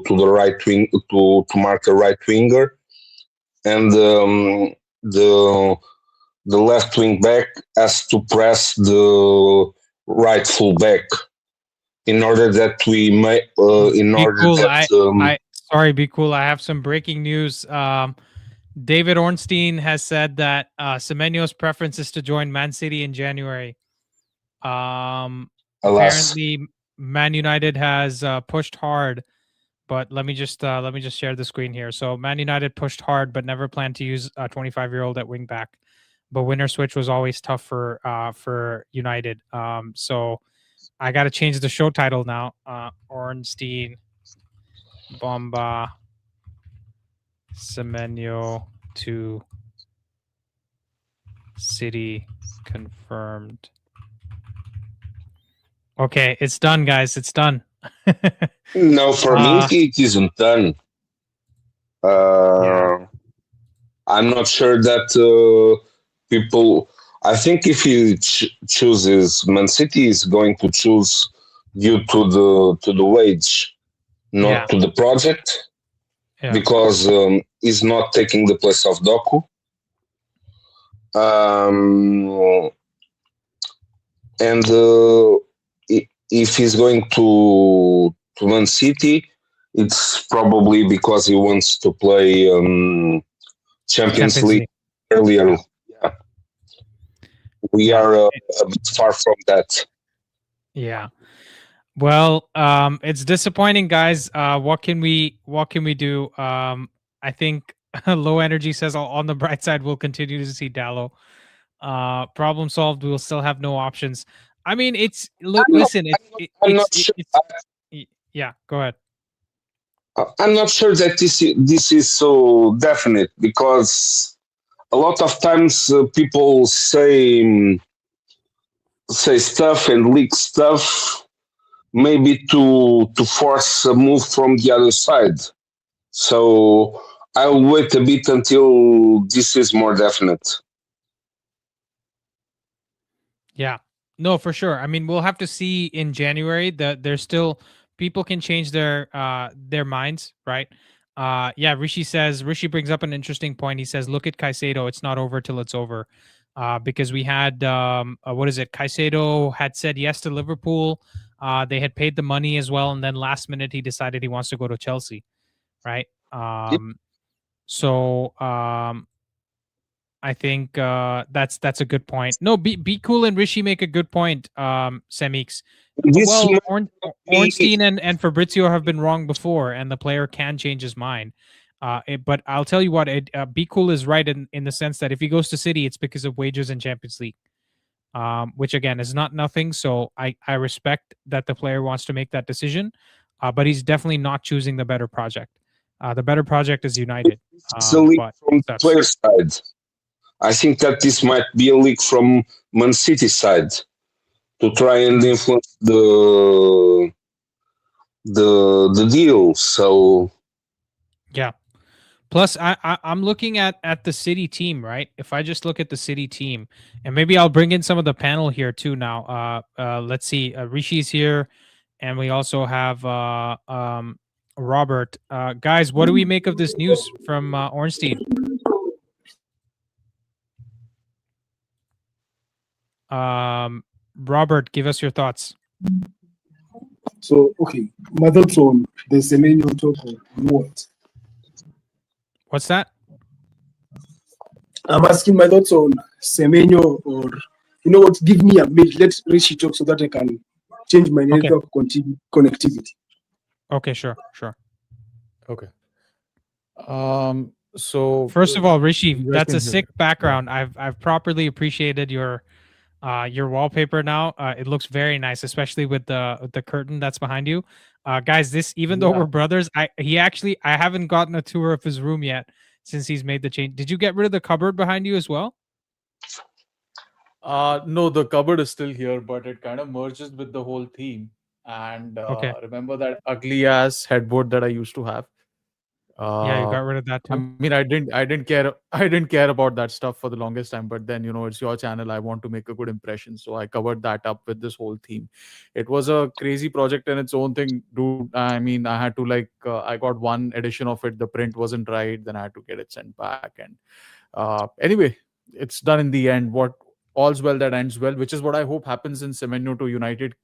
the right wing to mark the right winger, and the left wing back has to press the right full back in order that we may Sorry, be cool. I have some breaking news. David Ornstein has said that Semenyo's preference is to join Man City in January. Apparently, Man United has pushed hard, but let me just share the screen here. So Man United pushed hard, but never planned to use a 25-year-old at wing back. But winner switch was always tough for United. So I got to change the show title now. Ornstein, BOMBA, Semenyo to City confirmed. Okay, it's done, guys. It's done. No, for me, it isn't done. Yeah. I'm not sure that people. I think if he chooses Man City, is going to choose due to the wage, not to the project, because he's not taking the place of Doku. And if he's going to Man City, it's probably because he wants to play Champions League earlier. Yeah. We are a bit far from that. Yeah. Well, it's disappointing, guys. What can we do? I think Low Energy says on the bright side, we'll continue to see Dallo. Problem solved. We'll still have no options. I mean, listen. Yeah, go ahead. I'm not sure that this is so definite, because a lot of times people say stuff and leak stuff, maybe to force a move from the other side. So I'll wait a bit until this is more definite. Yeah, no, for sure. I mean, we'll have to see in January. That there's still people can change their minds, right? Rishi brings up an interesting point. He says, look at Caicedo. It's not over till it's over. Because we had Caicedo had said yes to Liverpool. They had paid the money as well, and then last minute he decided he wants to go to Chelsea, right? So I think that's a good point. No, be cool and Rishi make a good point, Semix. Well, Ornstein and Fabrizio have been wrong before, and the player can change his mind. But I'll tell you what, Be Cool is right in the sense that if he goes to City, it's because of wages in Champions League, which again is not nothing. So I respect that the player wants to make that decision, but he's definitely not choosing the better project. The better project is United. It's a leak from the player side. I think that this might be a leak from Man City side to try and influence the deal. So yeah. Plus, I'm looking at the City team, right? If I just look at the City team, and maybe I'll bring in some of the panel here too now. Let's see. Rishi's here, and we also have Robert. Guys, what do we make of this news from Ornstein? Robert, give us your thoughts. So, okay, my thoughts on the Semenyo talk on what? What's that? I'm asking my thoughts on Semenyo, or you know what? Give me a minute. Let Rishi talk so that I can change my network connectivity. Okay, sure. Okay. So first of all, Rishi, that's a sick background. I've properly appreciated your wallpaper now. It looks very nice, especially with the curtain that's behind you. Guys, even though we're brothers, I haven't gotten a tour of his room yet since he's made the change. Did you get rid of the cupboard behind you as well? No, the cupboard is still here, but it kind of merges with the whole theme. And remember that ugly ass headboard that I used to have? Yeah, you got rid of that too. I mean, I didn't care about that stuff for the longest time, but then it's your channel. I want to make a good impression, so I covered that up with this whole theme. It was a crazy project in its own thing, dude. I mean, I had to I got one edition of it. The print wasn't right, then I had to get it sent back. And anyway, it's done in the end. What all's well that ends well, which is what I hope happens in Semenyo to United.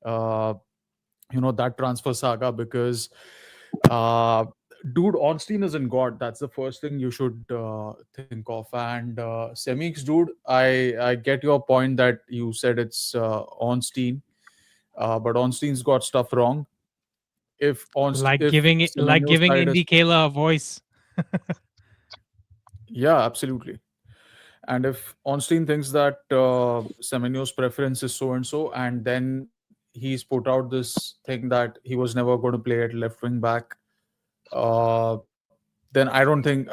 That transfer saga, because Dude, Ornstein is in God. That's the first thing you should think of. And Semix, dude, I get your point that you said it's Ornstein, but Ornstein's got stuff wrong. If giving Indy Kayla a voice. Yeah, absolutely. And if Ornstein thinks that Semenyo's preference is so and so, and then he's put out this thing that he was never going to play at left wing back, then I don't think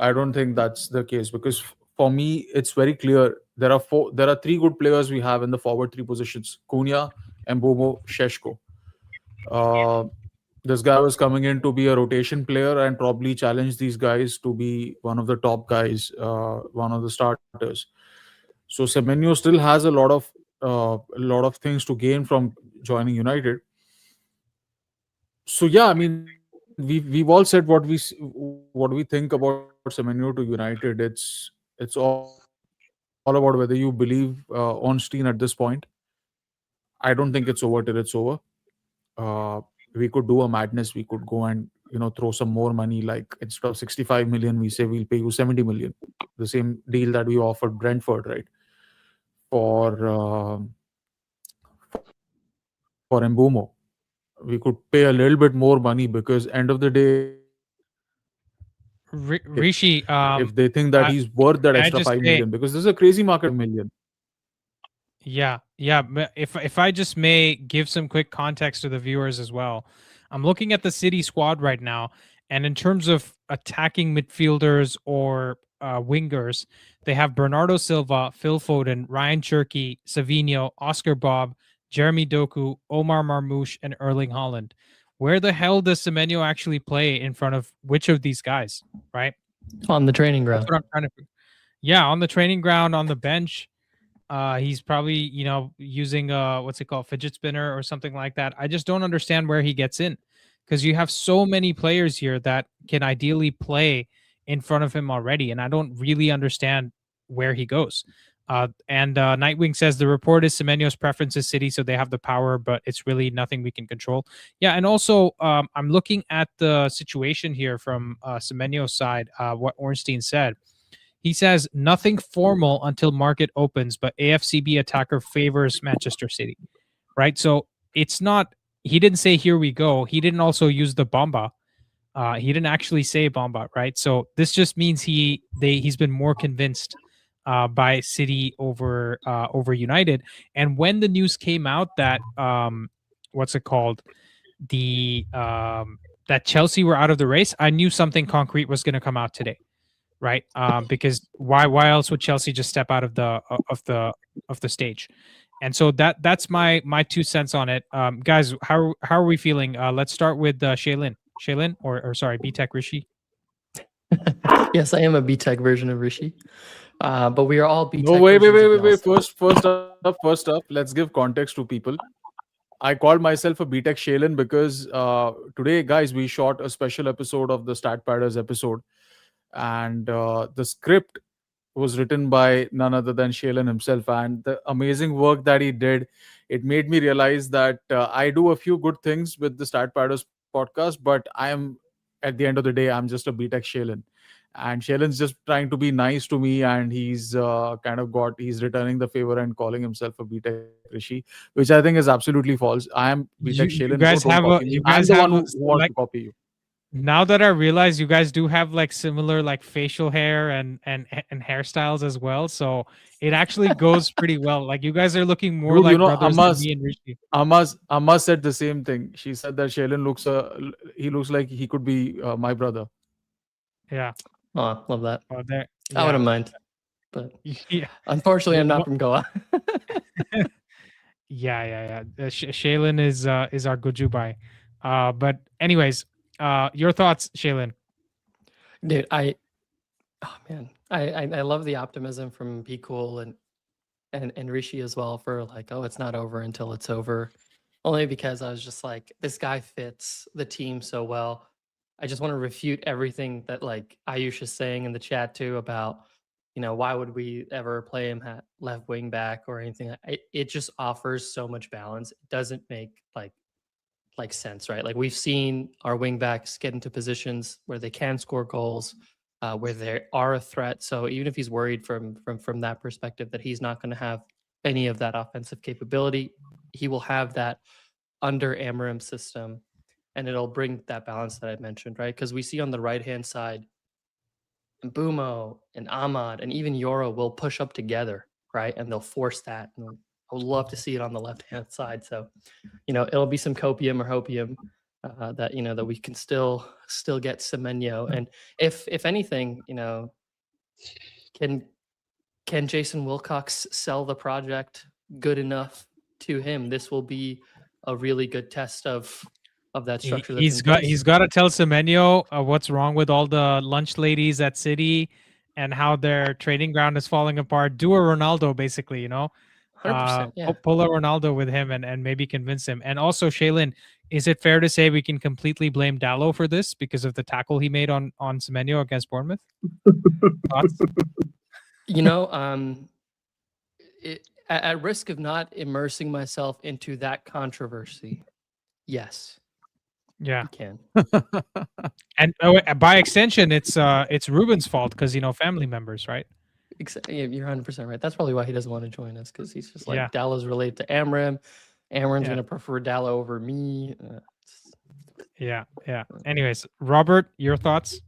that's the case, because for me it's very clear. There are three good players we have in the forward three positions: Cunha, Mbeumo, Šeško. This guy was coming in to be a rotation player and probably challenge these guys to be one of the top guys, one of the starters. So Semenyo still has a lot of things to gain from joining United. So yeah, I mean, we've all said what we think about Semenyo to United. It's all about whether you believe Ornstein at this point. I don't think it's over till it's over. We could do a madness. We could go and throw some more money. Like instead of 65 million, we say we'll pay you 70 million. The same deal that we offered Brentford, right? For Mbeumo, we could pay a little bit more money, because end of the day, Rishi, if they think that he's worth that extra 5 million, because this is a crazy market million. Yeah. If I just may give some quick context to the viewers as well, I'm looking at the City squad right now, and in terms of attacking midfielders or wingers, they have Bernardo Silva, Phil Foden, Ryan Cherky, Semenyo, Oscar Bob, Jeremy Doku, Omar Marmoush, and Erling Haaland. Where the hell does Semenyo actually play in front of which of these guys, right? On the training ground. That's what I'm trying to. Yeah, on the training ground, on the bench. He's probably, using what's it called, fidget spinner or something like that. I just don't understand where he gets in, because you have so many players here that can ideally play in front of him already, and I don't really understand where he goes. And Nightwing says the report is Semenyo's preference is City, so they have the power, but it's really nothing we can control. Yeah, and also I'm looking at the situation here from Semenyo's side, what Ornstein said. He says nothing formal until market opens, but AFCB attacker favors Manchester City, right? So it's not, he didn't say, here we go. He didn't also use the BOMBA. He didn't actually say BOMBA, right? So this just means he's been more convinced by City over United. And when the news came out that, what's it called? That Chelsea were out of the race, I knew something concrete was going to come out today. Right, because why else would Chelsea just step out of the stage? And so that's my 2 cents on it. Guys, how are we feeling? Let's start with Shaylin, or sorry, B-Tech Rishi. Yes, I am a B-Tech version of Rishi, but we are all B-Tech. No, wait. First up, let's give context to people. I called myself a B-Tech Shaylin because today, guys, we shot a special episode of the Stat Padders episode. And the script was written by none other than Shaylin himself, and the amazing work that he did, it made me realize that I do a few good things with the Stat Padders podcast, but I am, at the end of the day, I'm just a B-Tech Shaylin, and Shaylin's just trying to be nice to me, and he's he's returning the favor and calling himself a B-Tech Rishi, which I think is absolutely false. I am B-Tech Shaylin. You guys I'm the one who wants to copy you. Now that I realize you guys do have like similar like facial hair and hairstyles as well, so it actually goes pretty well. Like you guys are looking more like brothers than me and Rishi. Amma said the same thing. She said that Shaylin looks like he could be my brother. Yeah. Oh, love that. Oh, I wouldn't mind, but unfortunately, I'm not from Goa. Yeah. Shaylin is our Gujubai. But anyways. Your thoughts, Shaylin? Dude, I love the optimism from Be Cool and Rishi as well, for like, oh, it's not over until it's over. Only because I was just like, this guy fits the team so well. I just want to refute everything that like Ayush is saying in the chat too about, why would we ever play him at left wing back or anything? It just offers so much balance. It doesn't make like like sense, right? Like we've seen our wingbacks get into positions where they can score goals, where they are a threat. So even if he's worried from that perspective that he's not going to have any of that offensive capability, he will have that under Amorim's system, and it'll bring that balance that I mentioned, right? Because we see on the right-hand side, Mbumo and Ahmad and even Yoro will push up together, right? And they'll force that. And I would love to see it on the left-hand side. So, it'll be some copium or hopium that, that we can still get Semenyo. And if anything, can Jason Wilcox sell the project good enough to him? This will be a really good test of that structure. He's got to tell Semenyo what's wrong with all the lunch ladies at City and how their training ground is falling apart. Do a Ronaldo, basically, 100%, yeah. Pull a Ronaldo with him and maybe convince him. And also, Shaylin, is it fair to say we can completely blame Dallo for this because of the tackle he made on Semenyo against Bournemouth? At risk of not immersing myself into that controversy, yes. Yeah, you can. And by extension, it's Ruben's fault because family members, right? You're 100% right. That's probably why he doesn't want to join us, because he's just like, Dallo's related to Amorim. Amorim's going to prefer Dallo over me. Yeah. Anyways, Robert, your thoughts?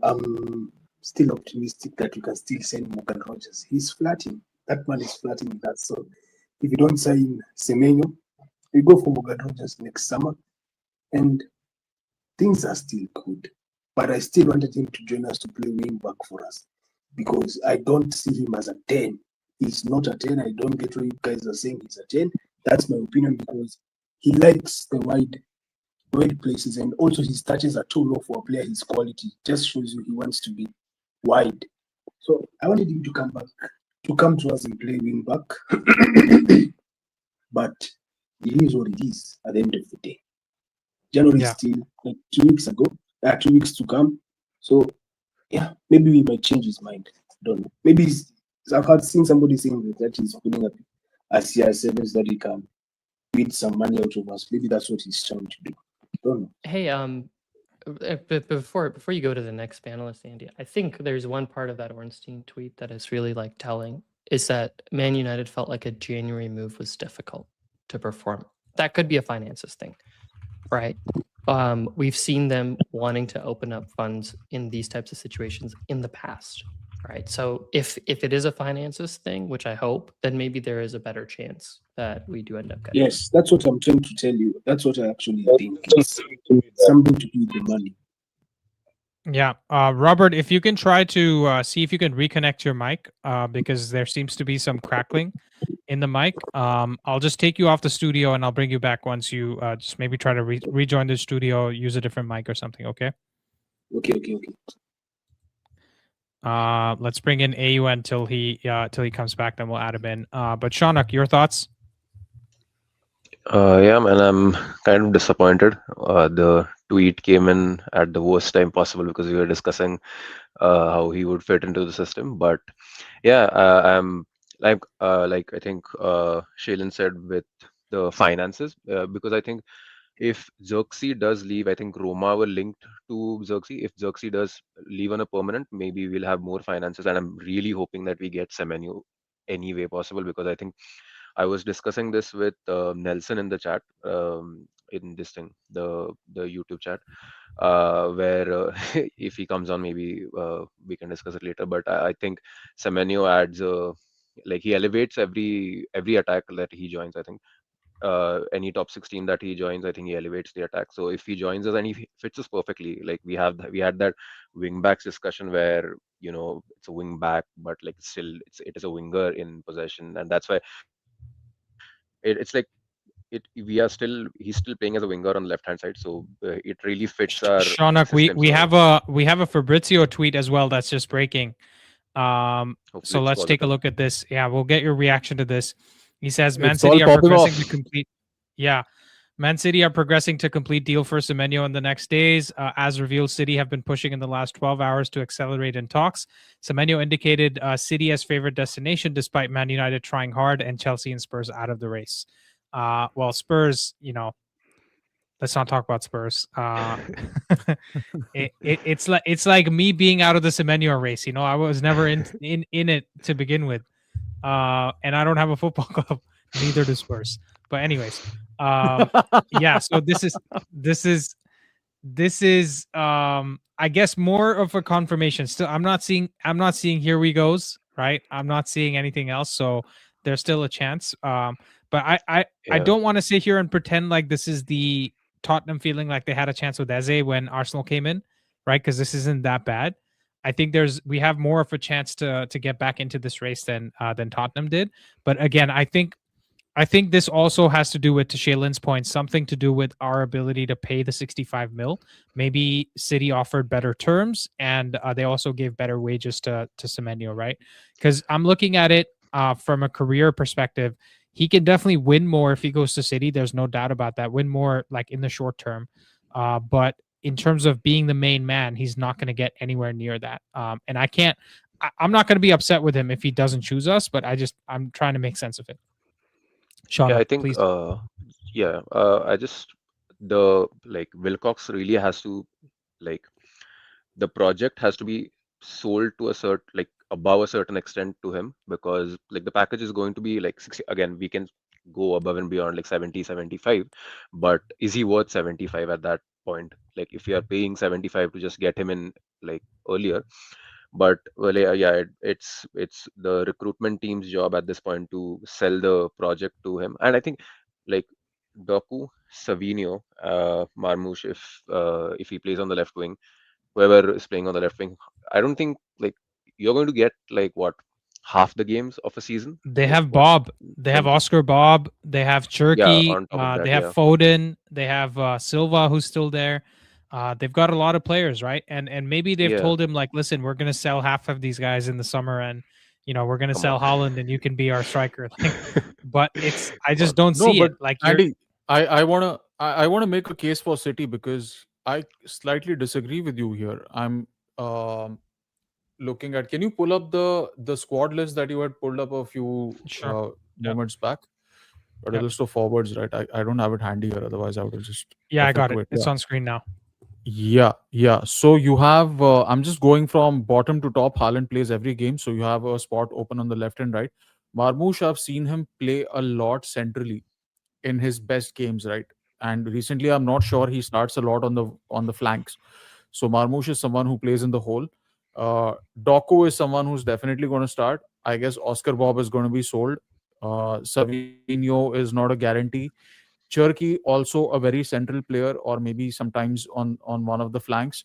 I'm still optimistic that you can still send Morgan Rogers. He's flirting. That man is flirting with that. So if you don't sign Semenyo, we go for Morgan Rogers next summer, and things are still good. But I still wanted him to join us to play wing back for us, because I don't see him as a 10. He's not a 10. I don't get what you guys are saying he's a 10. That's my opinion, because he likes the wide places, and also his touches are too low for a player his quality. Just shows you he wants to be wide. So I wanted him to come to us and play wing back. But it is what it is at the end of the day. January is still like 2 weeks ago, 2 weeks to come. So maybe we might change his mind. Don't know. Maybe I've seen somebody saying that he's putting up a CR7 so that he can beat some money out of us. Maybe that's what he's trying to do. Don't know. Hey, before you go to the next panelist, Andy, I think there's one part of that Ornstein tweet that is really telling, is that Man United felt like a January move was difficult to perform. That could be a finances thing, right? We've seen them wanting to open up funds in these types of situations in the past, right? So if it is a finances thing, which I hope, then maybe there is a better chance that we do end up getting. Yes, that's what I'm trying to tell you. That's what I actually think. It's something to do with the money. Yeah. Robert, if you can try to see if you can reconnect your mic, because there seems to be some crackling in the mic. I'll just take you off the studio and I'll bring you back once you just maybe try to rejoin the studio, use a different mic or something, okay? Okay. Let's bring in AUN till he comes back, then we'll add him in. But Shaunak, your thoughts? Yeah, man, I'm kind of disappointed. The tweet came in at the worst time possible because we were discussing how he would fit into the system. But yeah, I'm like I think Shaylin said with the finances, because I think if Xerxes does leave, I think Roma will link to Xerxes. If Xerxes does leave on a permanent, maybe we'll have more finances. And I'm really hoping that we get Semenyo any way possible, because I think I was discussing this with Nelson in the chat, in this thing, the YouTube chat, where if he comes on, maybe we can discuss it later. But I think Semenyo adds, he elevates every attack that he joins. I think any top 16 that he joins, I think he elevates the attack. So if he joins us and he fits us perfectly, we had that wing backs discussion where it's a wing back, but still it is a winger in possession, and that's why. He's still playing as a winger on the left hand side, so it really fits our Shaunak, system. we have a Fabrizio tweet as well that's just breaking. So let's take a look at this. Yeah, we'll get your reaction to this. He says Man City are progressing to complete. Yeah, Man City are progressing to complete deal for Semenyo in the next days. As revealed, City have been pushing in the last 12 hours to accelerate in talks. Semenyo indicated City as favorite destination, despite Man United trying hard and Chelsea and Spurs out of the race. Well, Spurs, let's not talk about Spurs. It's like me being out of the Semenyo race. I was never in it to begin with, and I don't have a football club. Neither do Spurs. But anyways, yeah. So this is I guess more of a confirmation. Still, I'm not seeing here we goes, right? I'm not seeing anything else. So there's still a chance. But I don't want to sit here and pretend like this is the Tottenham feeling like they had a chance with Eze when Arsenal came in, right? Because this isn't that bad. I think we have more of a chance to get back into this race than Tottenham did. But again, I think this also has to do with, to Shaylin's point, something to do with our ability to pay the 65 mil. Maybe City offered better terms, and they also gave better wages to Semenyo, right? Because I'm looking at it from a career perspective. He can definitely win more if he goes to City. There's no doubt about that. Win more like in the short term. But in terms of being the main man, he's not going to get anywhere near that. And I'm not going to be upset with him if he doesn't choose us, but I'm trying to make sense of it. Shauna, yeah, I think please. Wilcox really has to, the project has to be sold to a certain, above a certain extent to him, because the package is going to be 60. Again, we can go above and beyond 70, 75, but is he worth 75 at that point? If you are paying 75 to just get him in earlier. But it's the recruitment team's job at this point to sell the project to him. And I think Doku, Semenyo, Marmoush, if he plays on the left wing, whoever is playing on the left wing, I don't think you're going to get half the games of a season. They have Bob. They have Oscar Bob. They have Cherky. They have Foden. They have Silva, who's still there. They've got a lot of players, right? And maybe they've told him listen, we're going to sell half of these guys in the summer, and we're going to sell Haaland, and you can be our striker. But I just don't see it. Andy, I wanna make a case for City, because I slightly disagree with you here. I'm looking at. Can you pull up the squad list that you had pulled up a few moments back? But a list of forwards, right? I don't have it handy here. Otherwise, I would have just. Yeah, I got it. It's on screen now. Yeah. So you have. I'm just going from bottom to top. Haaland plays every game, so you have a spot open on the left and right. Marmoush, I've seen him play a lot centrally in his best games, right? And recently, I'm not sure he starts a lot on the flanks. So Marmoush is someone who plays in the hole. Doku is someone who's definitely going to start. I guess Oscar Bob is going to be sold. Semenyo is not a guarantee. Cherky also a very central player, or maybe sometimes on one of the flanks.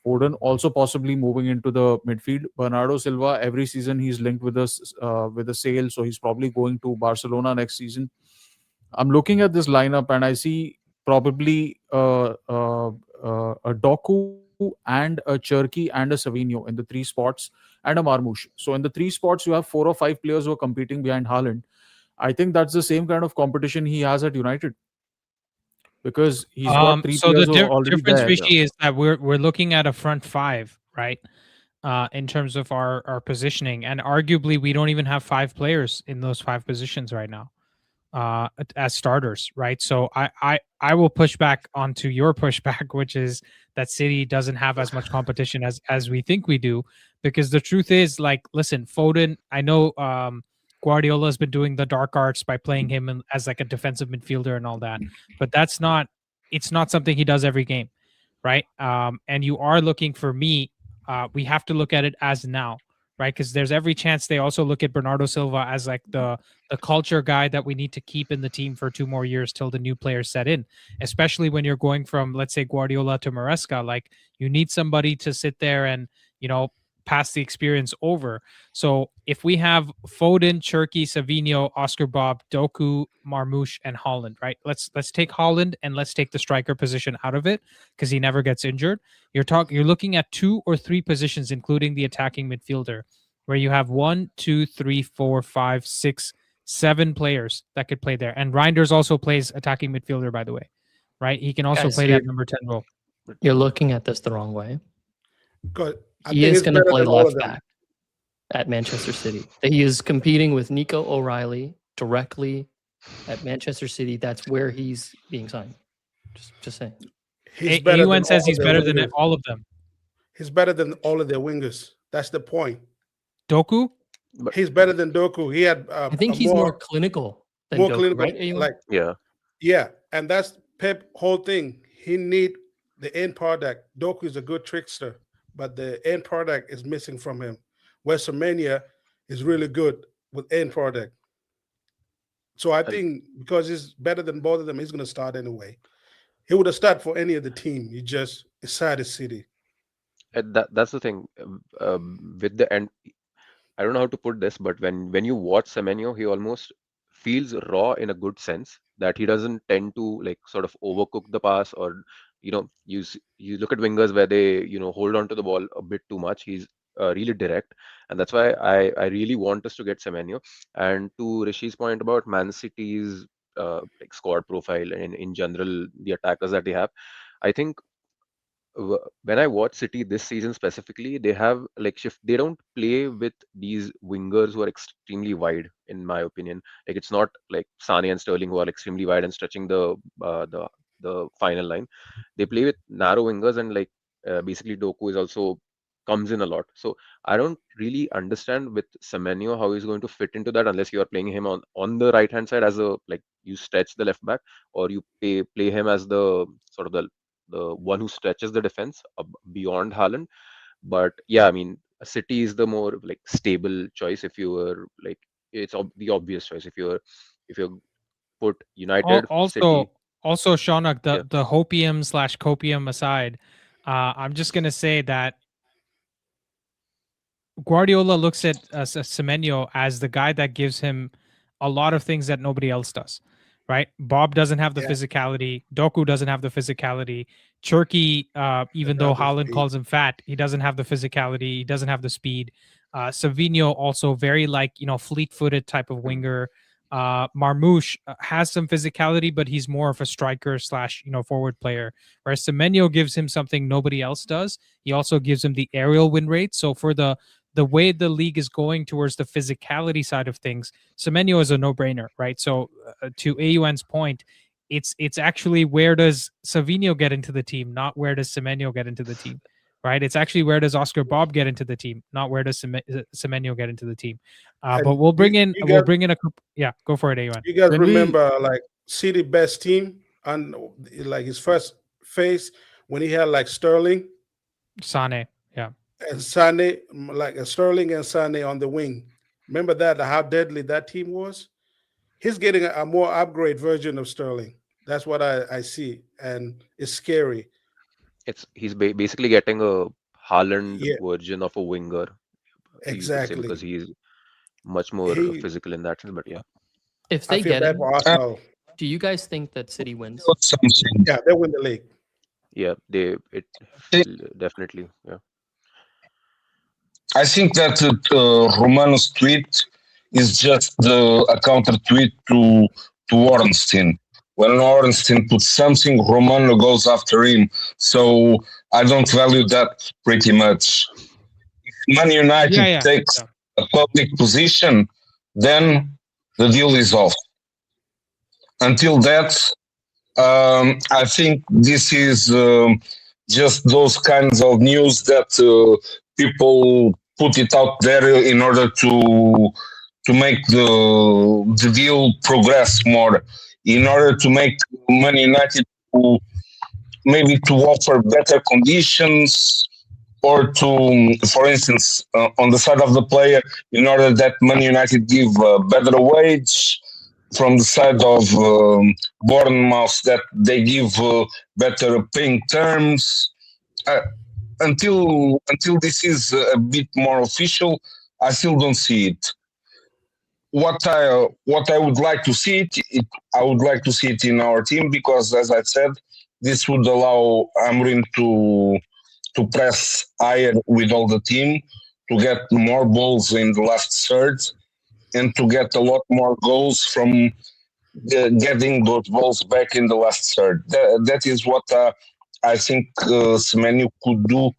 Foden also possibly moving into the midfield. Bernardo Silva, every season he's linked with a sale, so he's probably going to Barcelona next season. I'm looking at this lineup and I see probably a Doku and a Cherky and a Semenyo in the 3 spots, and a Marmoush. So in the 3 spots, you have 4 or 5 players who are competing behind Haaland. I think that's the same kind of competition he has at United, because he's got 3 players who are already difference, there. Rishi, is that we're looking at a front 5, right? In terms of our positioning, and arguably we don't even have 5 players in those 5 positions right now as starters, right? So I will push back onto your pushback, which is that City doesn't have as much competition as we think we do, because the truth is, listen, Foden, I know Guardiola has been doing the dark arts by playing him as a defensive midfielder and all that, but it's not something he does every game, right? And you are looking, for me, we have to look at it as now, right? Because there's every chance they also look at Bernardo Silva as the culture guy that we need to keep in the team for 2 more years till the new players set in, especially when you're going from, let's say, Guardiola to Maresca. You need somebody to sit there and, pass the experience over. So if we have Foden, Cherky, Semenyo, Oscar Bob, Doku, Marmoush, and Haaland, right? Let's take Haaland and let's take the striker position out of it, because he never gets injured. You're looking at 2 or 3 positions, including the attacking midfielder, where you have 1, 2, 3, 4, 5, 6, 7 players that could play there. And Reinders also plays attacking midfielder, by the way, right? He can also play that number 10 role. You're looking at this the wrong way. Good. He is going to play left back at Manchester City. He is competing with Nico O'Reilly directly at Manchester City, that's where he's being signed. Just saying. He's better AUN than says all he's of better their than wingers. all of them. He's better than all of their wingers. That's the point. Doku? He's better than Doku. He had I think he's more clinical than Doku, clinical, right? AUN? like Yeah. and that's Pep whole thing. He need the end product. Doku is a good trickster, but the end product is missing from him. Where Semenyo is really good with end product. So I think because he's better than both of them, he's going to start anyway. He would have started for any of the team. He just decided City. That's the thing with the end. I don't know how to put this, but when you watch Semenyo, he almost feels raw in a good sense, that he doesn't tend to like sort of overcook the pass, or you look at wingers where they hold on to the ball a bit too much. He's really direct, and that's why I really want us to get Semenyo. And to Rishi's point about Man City's like squad profile and in general the attackers that they have, I think when I watch City this season specifically, they have like they don't play with these wingers who are extremely wide, in my opinion. Like it's not like Sane and Sterling who are extremely wide and stretching the final line. They play with narrow wingers, and like basically Doku is also comes in a lot. So I don't really understand with Semenyo how he's going to fit into that unless you are playing him on the right hand side as a like you stretch the left back, or you play him as the sort of the one who stretches the defense beyond Haaland. But yeah, I mean, City is the more like stable choice if you were like it's the obvious choice if you put United, City. Also, Shaunak, the hopium/copium aside, I'm just gonna say that Guardiola looks at Semenyo as the guy that gives him a lot of things that nobody else does. Right? Bob doesn't have the physicality. Doku doesn't have the physicality. Cherky, even though Haaland calls him fat, he doesn't have the physicality. He doesn't have the speed. Semenyo also very fleet-footed type of winger. Marmoush has some physicality, but he's more of a striker / forward player. Whereas Semenyo gives him something nobody else does. He also gives him the aerial win rate. So for the way the league is going towards the physicality side of things, Semenyo is a no-brainer, right? So to AUN's point, it's actually where does Semenyo get into the team, not where does Semenyo get into the team, right? It's actually where does Oscar Bob get into the team, not where does Semenyo get into the team. But we'll bring in a couple. Yeah, go for it, AUN. You guys remember like City best team and like his first phase when he had like Sterling, Sane, yeah. And Sane, like Sterling and Sane on the wing. Remember that, how deadly that team was? He's getting a more upgrade version of Sterling. That's what I see, and it's scary. He's basically getting a Haaland version of a winger. Exactly. Because he's much more physical in that sense, but yeah. If they get him, do you guys think that City wins? Yeah, they win the league. Yeah, definitely, yeah. I think that Romano's tweet is just a counter tweet to Ornstein. When Ornstein puts something, Romano goes after him. So I don't value that pretty much. If Man United takes a public position, then the deal is off. Until that, I think this is just those kinds of news that people put it out there in order to make the deal progress more, in order to make Man United maybe to offer better conditions, or to, for instance, on the side of the player, in order that Man United give a better wage, from the side of Bournemouth that they give better paying terms. Until this is a bit more official, I still don't see it. What I would like to see I would like to see it in our team, because, as I said, this would allow Amorim to press higher with all the team, to get more balls in the last third, and to get a lot more goals from getting those balls back in the last third. That is what I think Semenyo could do,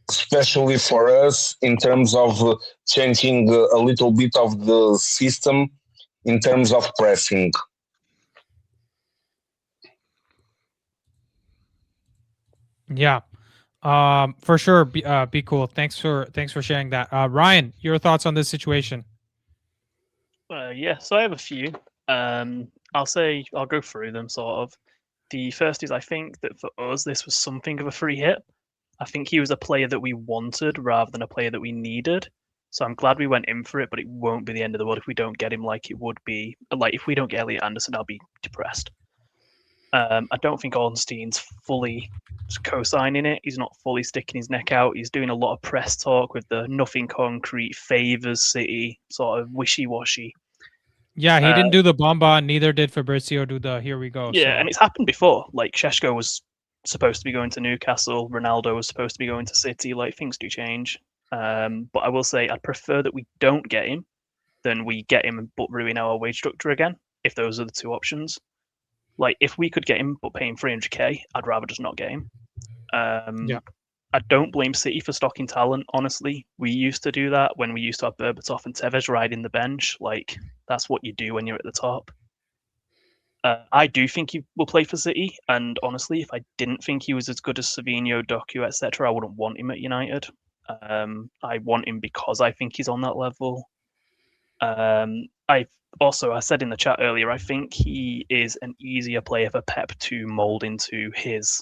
especially for us, in terms of changing a little bit of the system, in terms of pressing. Yeah, for sure. Be cool. Thanks for sharing that. Ryan, your thoughts on this situation? Yeah, so I have a few. I'll go through them sort of. The first is I think that for us this was something of a free hit. I think he was a player that we wanted rather than a player that we needed. So I'm glad we went in for it, but it won't be the end of the world if we don't get him like it would be. Like if we don't get Elliot Anderson, I'll be depressed. I don't think Ornstein's fully co-signing it. He's not fully sticking his neck out. He's doing a lot of press talk with the nothing concrete, favours City, sort of wishy-washy. Yeah, he didn't do the BOMBA, neither did Fabrizio do the here we go. Yeah, so. and it's happened before. Like Šeško was supposed to be going to Newcastle, Ronaldo was supposed to be going to City. Like things do change. But I will say I'd prefer that we don't get him than we get him but ruin our wage structure again, if those are the two options. Like if we could get him but pay him 300k, I'd rather just not get him. Yeah. I don't blame City for stocking talent, honestly. We used to do that when we used to have Berbatov and Tevez riding the bench. Like, that's what you do when you're at the top. I do think he will play for City, and honestly, if I didn't think he was as good as Semenyo, Doku, etc., I wouldn't want him at United. I want him because I think he's on that level. I said in the chat earlier, I think he is an easier player for Pep to mold into his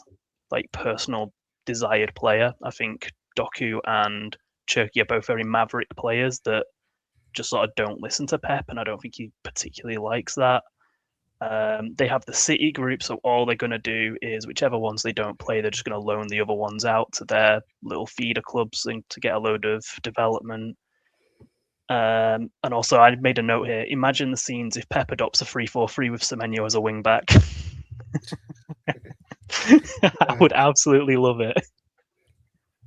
like personal desired player. I think Doku and Cherki are both very maverick players that just sort of don't listen to Pep, and I don't think he particularly likes that. They have the City group, so all they're going to do is whichever ones they don't play, they're just going to loan the other ones out to their little feeder clubs and to get a load of development. And also, I made a note here. Imagine the scenes if Pep adopts a 3-4-3 with Semenyo as a wing back. I would absolutely love it.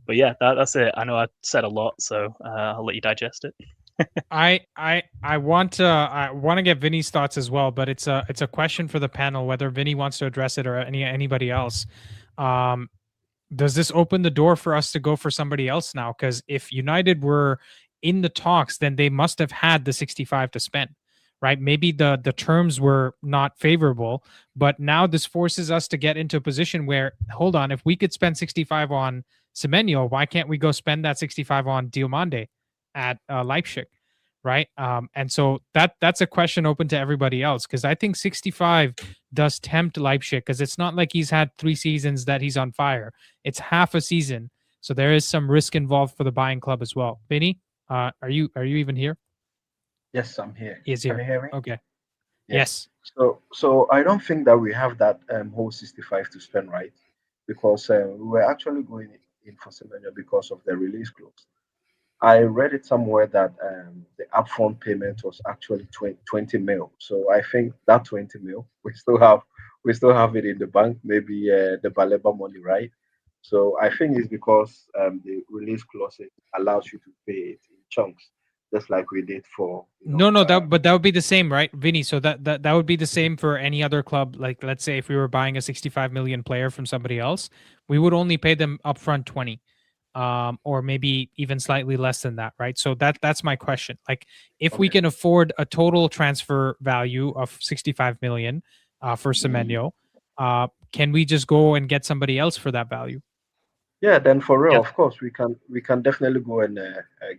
But yeah, that's it. I know I said a lot, so I'll let you digest it. I want to get Vinny's thoughts as well, but it's a question for the panel whether Vinny wants to address it or anybody else. Does this open the door for us to go for somebody else now? Because if United were in the talks, then they must have had the 65 to spend, right? Maybe the terms were not favorable, but now this forces us to get into a position where, hold on, if we could spend 65 on Semenyo, why can't we go spend that 65 on Diomande at Leipzig, right? And so that's a question open to everybody else, because I think 65 does tempt Leipzig, because it's not like he's had 3 seasons that he's on fire. It's half a season, so there is some risk involved for the buying club as well. Vinny, are you even here? Yes, I'm here. He's here. Can you hear me? Okay. Yes. Yes. So I don't think that we have that whole 65 to spend, right? Because we were actually going in for Semenyo because of the release clause. I read it somewhere that the upfront payment was actually 20 mil. So I think that 20 mil, we still have it in the bank. Maybe the Baleba money, right? So I think it's because the release clause allows you to pay it in chunks, just like we did for. But that would be the same, right, Vinny? So that would be the same for any other club. Like, let's say if we were buying a 65 million player from somebody else, we would only pay them upfront 20. Or maybe even slightly less than that, right? So that's my question. Like, if we can afford a total transfer value of 65 million for Semenyo, can we just go and get somebody else for that value? Yeah, then for real, of course, we can definitely go and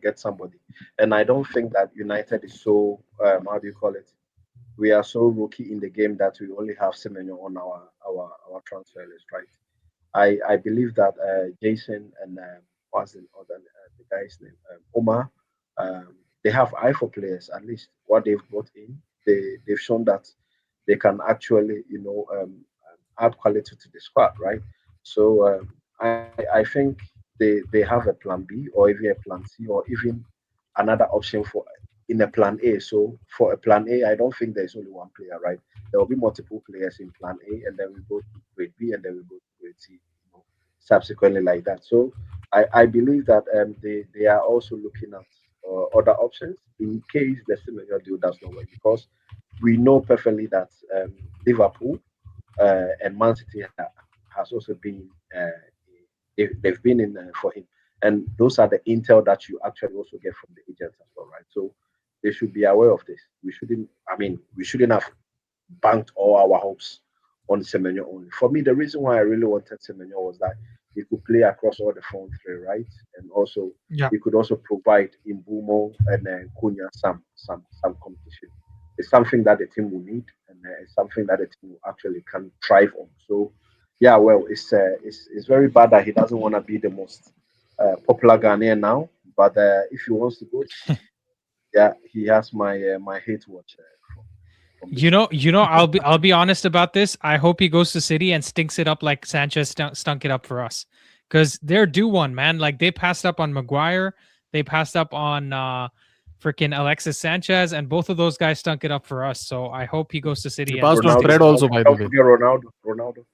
get somebody. And I don't think that United is so how do you call it? We are so rookie in the game that we only have Semenyo on our transfer list, right? I believe that Jason and what's the other the guy's name, Omar, they have eye for players. At least what they've brought in, they've shown that they can actually add quality to the squad, right? So I think they have a plan B or even a plan C or even another option for in a plan A. So for a plan A, I don't think there's only one player, right? There will be multiple players in plan A, and then we go to grade B, and then we go to grade C, subsequently like that. So I believe that they are also looking at other options in case the Semenyo deal does not work, because we know perfectly that Liverpool and Man City has also been they've been in for him, and those are the intel that you actually also get from the agents as well, right? So they should be aware of this. We shouldn't have banked all our hopes on Semenyo only. For me, the reason why I really wanted Semenyo was that he could play across all the front three, right? And also he could also provide in Bumo and Cunha some competition. It's something that the team will need, and it's something that the team will actually can thrive on. So yeah, well, it's very bad that he doesn't want to be the most popular Ghanaian now. But if he wants to go, yeah, he has my hate watch. You know, I'll be honest about this. I hope he goes to City and stinks it up like Sanchez stunk it up for us, because they're due one, man. Like they passed up on Maguire, they passed up on freaking Alexis Sanchez, and both of those guys stunk it up for us. So I hope he goes to City. He passed on Fred also, by the way. Ronaldo.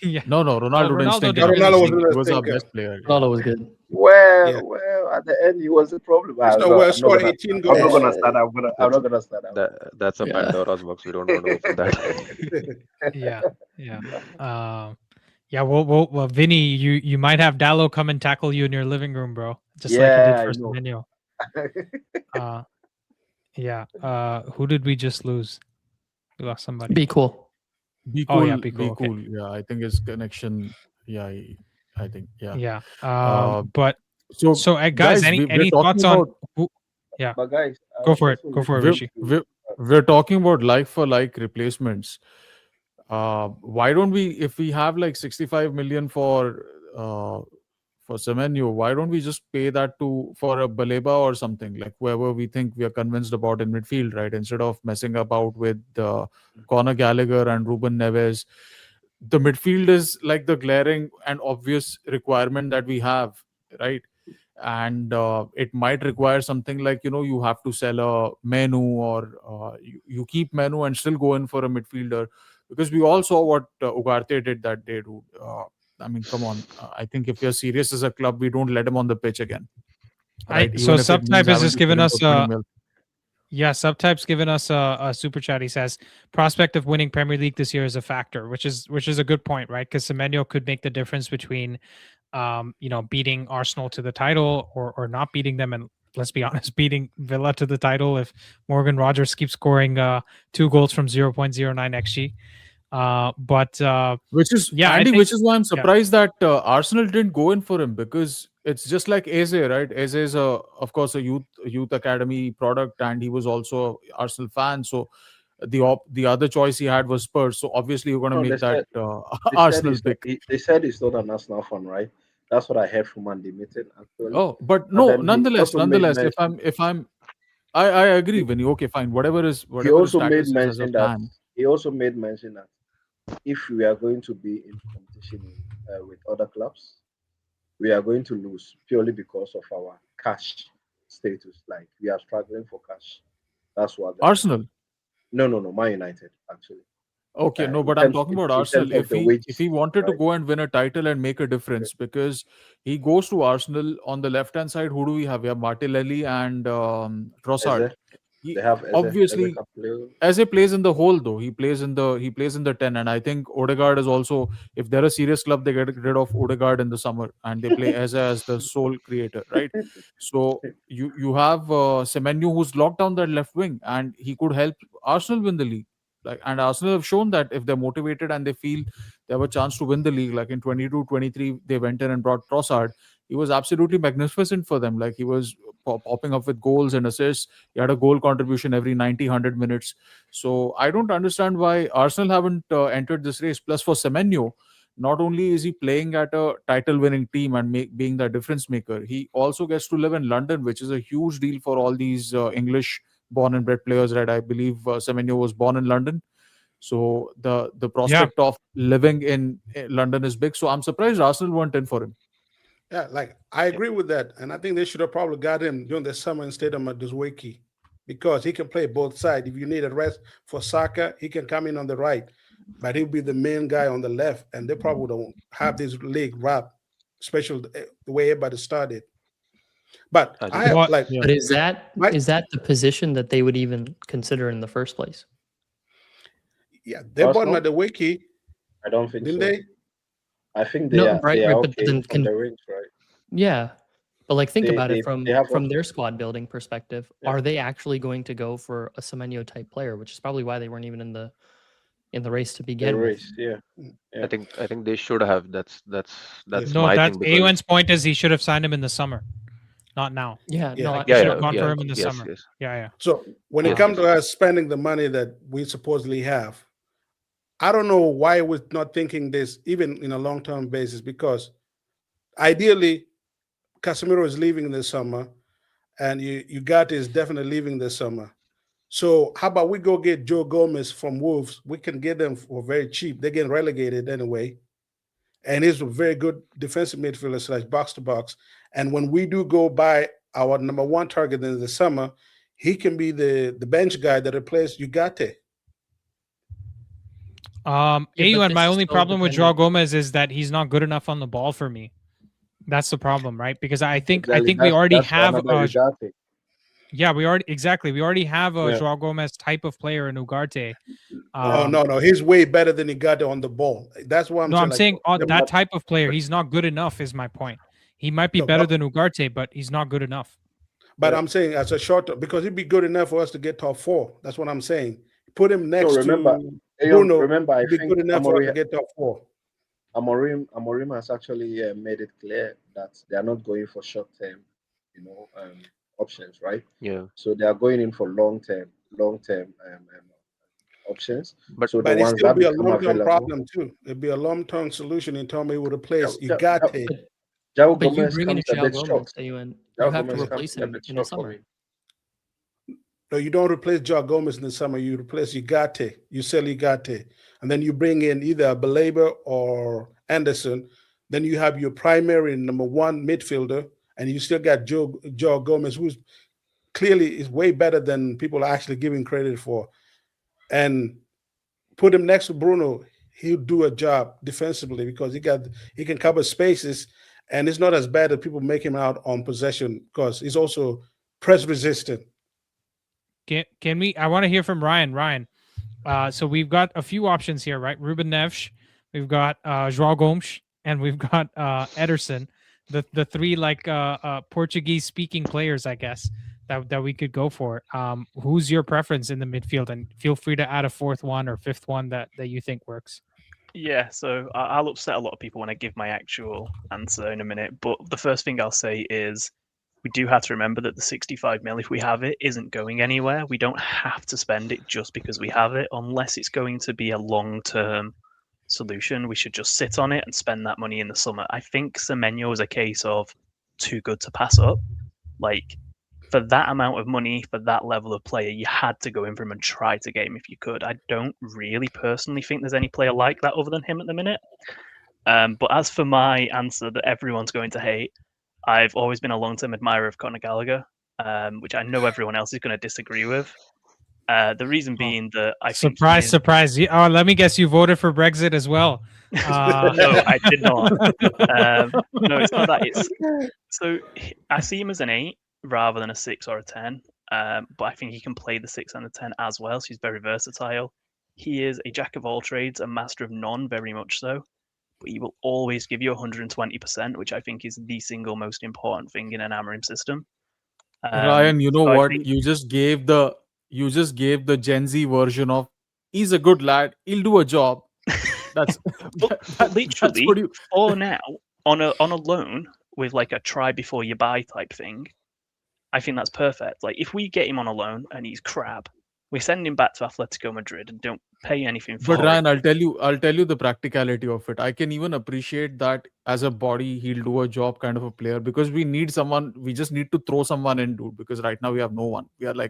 Yeah. No, Ronaldo didn't stink. Ronaldo was our best player. Ronaldo was good. Well, at the end he was the problem. I'm not gonna start. I'm not gonna start. That's a Pandora's box. We don't want to open that. Yeah. Well, Vinny, you might have Dallo come and tackle you in your living room, bro. Just like he did for Semenyo. Who did we just lose? We lost somebody. Be cool. Be cool. Oh, yeah, be cool. Okay. Yeah, I think his connection. Yeah, I think. Yeah. Yeah. But so guys, any thoughts on? Yeah. But guys, go for it, Rishi. We're talking about like for like replacements. Why don't we, if we have like 65 million for Semenyo, why don't we just pay that for a Baleba or something, like whoever we think we are convinced about in midfield, right? Instead of messing about with Conor Gallagher and Ruben Neves. The midfield is like the glaring and obvious requirement that we have, right? And it might require something like, you have to sell a Menu, or you keep Menu and still go in for a midfielder, because we all saw what Ugarte did that day, dude. I mean, come on. I think if you're serious as a club, we don't let him on the pitch again. Right? So Subtype has just given us Subtype's given us a super chat. He says prospect of winning Premier League this year is a factor, which is a good point, right? Because Semenyo could make the difference between beating Arsenal to the title or not beating them, and let's be honest, beating Villa to the title if Morgan Rogers keeps scoring 2 goals from 0.09 xG. Which is why I'm surprised that Arsenal didn't go in for him, because it's just like Eze, right? Eze is of course a youth academy product, and he was also an Arsenal fan. So the other choice he had was Spurs. So obviously you're going to make that Arsenal pick. They said he's not an Arsenal fan, right? That's what I heard from Andy Mitten, actually. Oh, but no, nonetheless, if I'm I agree, Vinny. Okay, fine. He also made mention that if we are going to be in competition with other clubs, we are going to lose purely because of our cash status. Like, we are struggling for cash. That's what Arsenal. No, Man United, actually. Okay, no, but I'm talking about Arsenal. If he wanted to go and win a title and make a difference, because he goes to Arsenal on the left-hand side, who do we have? We have Martinelli and Trossard. They have obviously Eze plays in the hole, though. He plays in the 10, and I think Odegaard is also, if they're a serious club, they get rid of Odegaard in the summer and they play Eze as the sole creator, right? So you have Semenyo, who's locked down that left wing, and he could help Arsenal win the league. And Arsenal have shown that if they're motivated and they feel they have a chance to win the league, like in 22-23, they went in and brought Trossard. He was absolutely magnificent for them. Like, he was popping up with goals and assists. He had a goal contribution every 90-100 minutes. So I don't understand why Arsenal haven't entered this race. Plus, for Semenyo, not only is he playing at a title-winning team and being the difference maker, he also gets to live in London, which is a huge deal for all these English born and bred players, right? I believe Semenyo was born in London. So the prospect of living in London is big. So I'm surprised Arsenal weren't in for him. Yeah, like, I agree with that. And I think they should have probably got him during the summer instead of Madueke, because he can play both sides. If you need a rest for Saka, he can come in on the right, but he'll be the main guy on the left. And they probably don't have this league wrapped, especially the way everybody started. But is that the position that they would even consider in the first place? Yeah, they bought Madueke. I don't think didn't so. They? I think they are okay from the range, right? Yeah. But like, think about it from their squad building perspective. Yeah. Are they actually going to go for a Semenyo type player, which is probably why they weren't even in the race to begin with? Yeah. I think they should have. That's no. my That's thing. Because AUN's point is he should have signed him in the summer, not now. Yeah, no, He should have gone for him in the summer. Yes. Yeah. So when it comes to us spending the money that we supposedly have, I don't know why we're not thinking this even in a long-term basis, because ideally Casemiro is leaving this summer and Ugarte is definitely leaving this summer. So how about we go get Joe Gomez from Wolves? We can get them for very cheap. They're getting relegated anyway. And he's a very good defensive midfielder / box to box. And when we do go buy our number one target in the summer, he can be the bench guy that replaces Ugarte. AUN, my only problem with Joao Gomez is that he's not good enough on the ball for me. That's the problem, right? Because I think we already have we already have a Joao Gomez type of player in Ugarte. No, he's way better than Ugarte on the ball. That's why I'm saying that type of player, he's not good enough is my point. He might be better than Ugarte, but he's not good enough. But I'm saying as a short, because he'd be good enough for us to get top 4. That's what I'm saying. Put him next to Bruno. Remember, I think good enough for us to get top 4. Amorim has actually made it clear that they are not going for short-term, options, right? Yeah. So they are going in for long-term options. But it still be a long-term problem too. It'd be a long-term solution in terms of would replace Ugarte. Joao But you Gomez bring in comes a Joao bit Gomez, short. you Joao have to Gomez replace comes a him bit in the short for summer. me. No, you don't replace Joao Gomez in the summer. You replace Ugarte. You sell Ugarte. And then you bring in either Baleba or Anderson. Then you have your primary number one midfielder, and you still got Joao Gomez, who's clearly is way better than people are actually giving credit for. And put him next to Bruno, he'll do a job defensively because he can cover spaces, and it's not as bad as people make him out on possession because he's also press resistant. Can we? I want to hear from Ryan. Ryan, so we've got a few options here, right? Ruben Neves, we've got Joao Gomes, and we've got Ederson. The three Portuguese speaking players, I guess, that we could go for. Who's your preference in the midfield? And feel free to add a fourth one or fifth one that you think works. Yeah, so I'll upset a lot of people when I give my actual answer in a minute. But the first thing I'll say is we do have to remember that the 65 mil, if we have it, isn't going anywhere. We don't have to spend it just because we have it, unless it's going to be a long-term solution. We should just sit on it and spend that money in the summer. I think Semenyo is a case of too good to pass up. Like, for that amount of money, for that level of player, you had to go in for him and try to get him if you could. I don't really personally think there's any player like that other than him at the minute. But as for my answer that everyone's going to hate, I've always been a long-term admirer of Conor Gallagher, which I know everyone else is going to disagree with. The reason being that I think surprise. Oh, let me guess, you voted for Brexit as well. No, I did not. No, it's not that. So I see him as an 8 rather than a 6 or a 10. But I think he can play the 6 and the 10 as well. So he's very versatile. He is a jack of all trades, a master of none, very much so. But he will always give you 120%, which I think is the single most important thing in an Amorim system. Ryan, you know what? You just gave the Gen Z version of he's a good lad, he'll do a job. That's literally for now on a loan with like a try before you buy type thing. I think that's perfect. Like if we get him on a loan and he's crap, we send him back to Atletico Madrid and don't pay anything for it. But Ryan, I'll tell you the practicality of it. I can even appreciate that as a body, he'll do a job kind of a player because we need someone. We just need to throw someone in, dude. Because right now we have no one. We are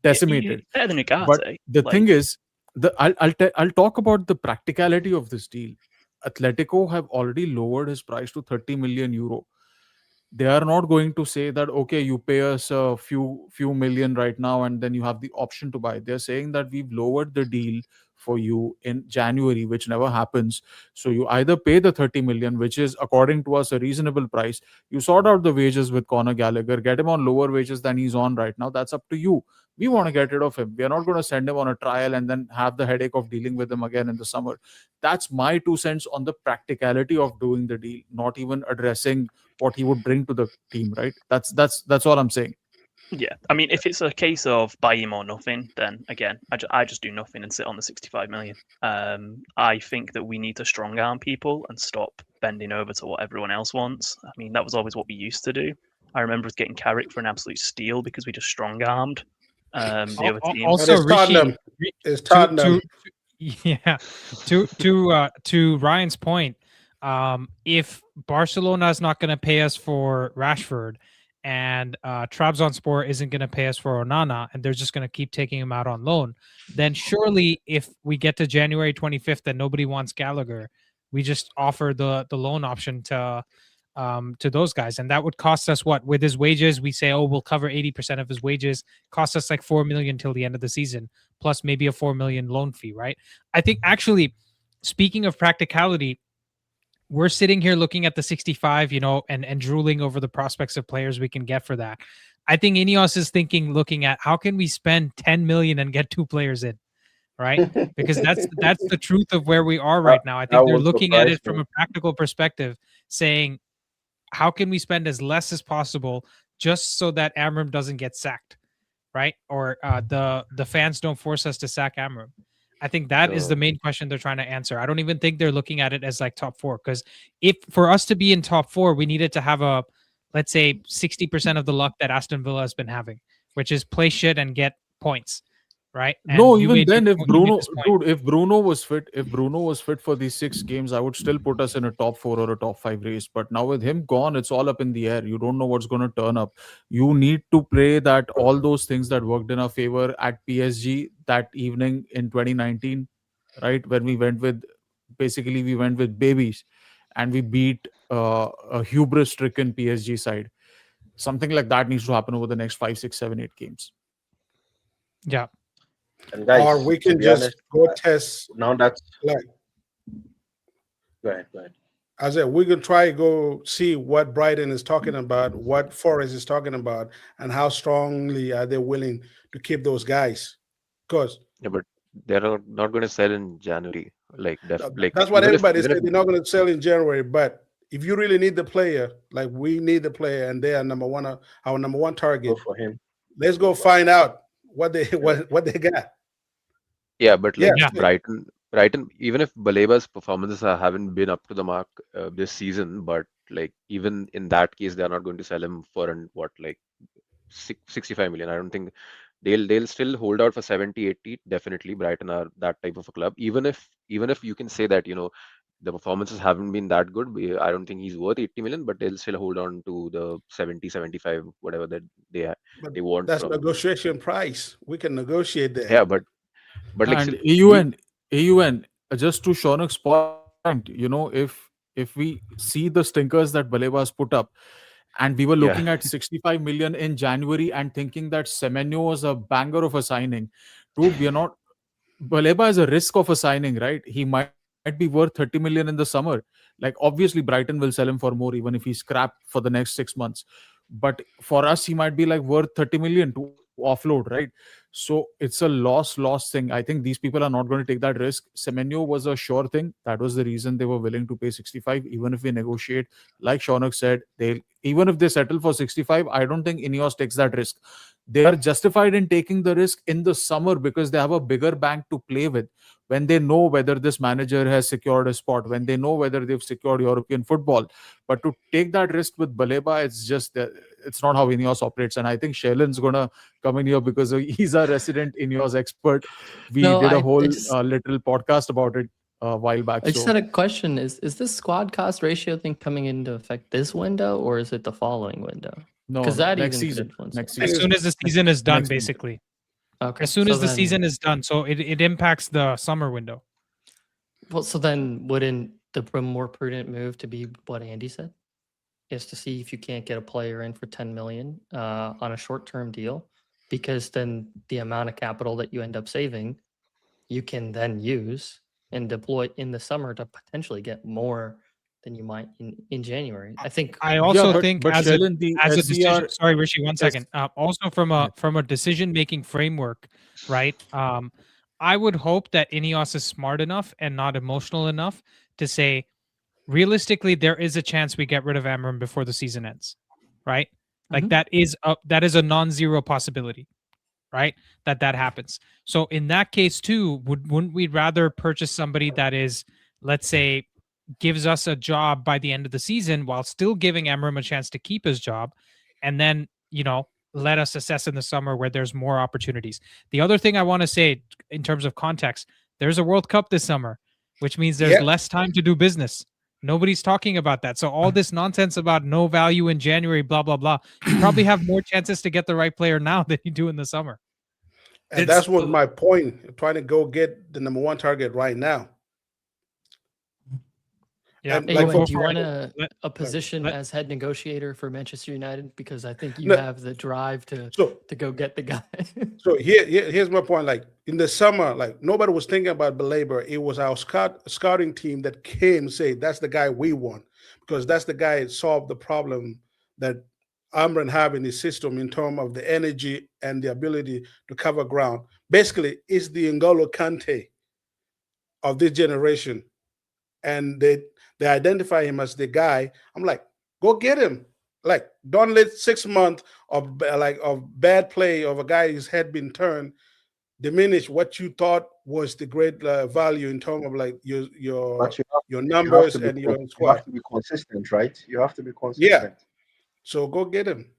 decimated. Better than Ugarte. But the thing is, I'll talk about the practicality of this deal. Atletico have already lowered his price to 30 million euro. They are not going to say that, okay, you pay us a few million right now and then you have the option to buy. They're saying that we've lowered the deal for you in January, which never happens. So you either pay the 30 million, which is according to us a reasonable price. You sort out the wages with Conor Gallagher, get him on lower wages than he's on right now. That's up to you. We want to get rid of him. We are not going to send him on a trial and then have the headache of dealing with him again in the summer. That's my 2 cents on the practicality of doing the deal, not even addressing what he would bring to the team, right? That's all I'm saying. Yeah, I mean, if it's a case of buy him or nothing, then again, I just do nothing and sit on the 65 million. I think that we need to strong arm people and stop bending over to what everyone else wants. I mean, that was always what we used to do. I remember us getting Carrick for an absolute steal because we just strong armed the other team. Also, Rishi, it's Tottenham. Yeah, to Ryan's point, if Barcelona is not going to pay us for Rashford, and Trabzonspor isn't going to pay us for Onana, and they're just going to keep taking him out on loan, then surely if we get to January 25th and nobody wants Gallagher, we just offer the loan option to those guys, and that would cost us what? With his wages, we say, oh, we'll cover 80% of his wages. Cost us like 4 million till the end of the season, plus maybe a 4 million loan fee, right? I think actually, speaking of practicality, we're sitting here looking at the 65, and drooling over the prospects of players we can get for that. I think INEOS is looking at how can we spend 10 million and get 2 players in, right? Because that's the truth of where we are right now. I think they're looking at it from a practical perspective, saying, how can we spend as less as possible just so that Amram doesn't get sacked, right? Or the fans don't force us to sack Amram. I think that is the main question they're trying to answer. I don't even think they're looking at it as like top 4, because if for us to be in top 4, we needed to have let's say 60% of the luck that Aston Villa has been having, which is play shit and get points, right? And no, even then, if Bruno was fit for these 6 games, I would still put us in a top 4 or a top 5 race. But now with him gone, it's all up in the air. You don't know what's going to turn up. You need to play that all those things that worked in our favor at PSG that evening in 2019, right? When we went with babies and we beat a hubris-stricken PSG side. Something like that needs to happen over the next 5, 6, 7, 8 games. Yeah. And guys, or we can just go test. Now that's like. Go ahead. I said we can try to go see what Brighton is talking about, what Forest is talking about, and how strongly are they willing to keep those guys. Because but they're not going to sell in January. That's what everybody said. They're not going to sell in January. But if you really need the player, like we need the player, and they are our number one target go for him. Let's go find out what they got. Yeah, but Brighton, even if Baleba's performances haven't been up to the mark this season, but like even in that case, they're not going to sell him for 65 million. I don't think they'll still hold out for 70, 80. Definitely, Brighton are that type of a club. Even if you can say that the performances haven't been that good, I don't think he's worth 80 million, but they'll still hold on to the 70, 75, whatever that they want. That's negotiation price. We can negotiate that. Yeah, but like and AUN, just to Shaunik's point, if we see the stinkers that Baleba has put up, and we were looking at 65 million in January and thinking that Semenyo was a banger of a signing, dude, we are not. Baleba is a risk of a signing, right? He might be worth 30 million in the summer. Like obviously Brighton will sell him for more even if he's scrapped for the next 6 months. But for us, he might be like worth 30 million to offload, right? So it's a loss thing. I think these people are not going to take that risk. Semenyo was a sure thing. That was the reason they were willing to pay 65. Even if we negotiate, like Shaunak said, even if they settle for 65, I don't think INEOS takes that risk. They are justified in taking the risk in the summer because they have a bigger bank to play with. When they know whether this manager has secured a spot, when they know whether they've secured European football. But to take that risk with Baleba, it's not how INEOS operates. And I think Shailen's going to come in here because he's a resident INEOS expert. We did a whole little podcast about it a while back. I just had a question. Is this squad cost ratio thing coming into effect this window or is it the following window? No, because that next even season. As soon as the season is done, basically. Okay. As soon as the season is done, so it impacts the summer window. Well, so then wouldn't the more prudent move to be what Andy said? Is to see if you can't get a player in for 10 million on a short-term deal, because then the amount of capital that you end up saving, you can then use and deploy in the summer to potentially get more than you might in January. I think. I also think but as a decision. Sorry, Rishi, one Yes. second. Also from a decision-making framework, right? I would hope that INEOS is smart enough and not emotional enough to say, realistically, there is a chance we get rid of Amram before the season ends, right? Like that is a non-zero possibility, right? That happens. So in that case too, wouldn't we rather purchase somebody that is, let's say, gives us a job by the end of the season while still giving Amram a chance to keep his job, and then let us assess in the summer where there's more opportunities. The other thing I want to say in terms of context, there's a World Cup this summer, which means there's less time to do business. Nobody's talking about that. So all this nonsense about no value in January, blah, blah, blah, you probably have more chances to get the right player now than you do in the summer. And that's what my point, trying to go get the number one target right now. Yeah. Hey, like do you want a position as head negotiator for Manchester United? Because I think you have the drive to go get the guy. So here's my point. Like in the summer, like nobody was thinking about Baleba. It was our scouting team that came and say that's the guy we want, because that's the guy that solved the problem that Amran have in his system in terms of the energy and the ability to cover ground. Basically, it's the N'Golo Kante of this generation, and they identify him as the guy. I'm like, go get him. Like, don't let 6 months of bad play of a guy whose head been turned diminish what you thought was the great value in terms of like your numbers and your squad. You have to be consistent, right? You have to be consistent. Yeah. So go get him.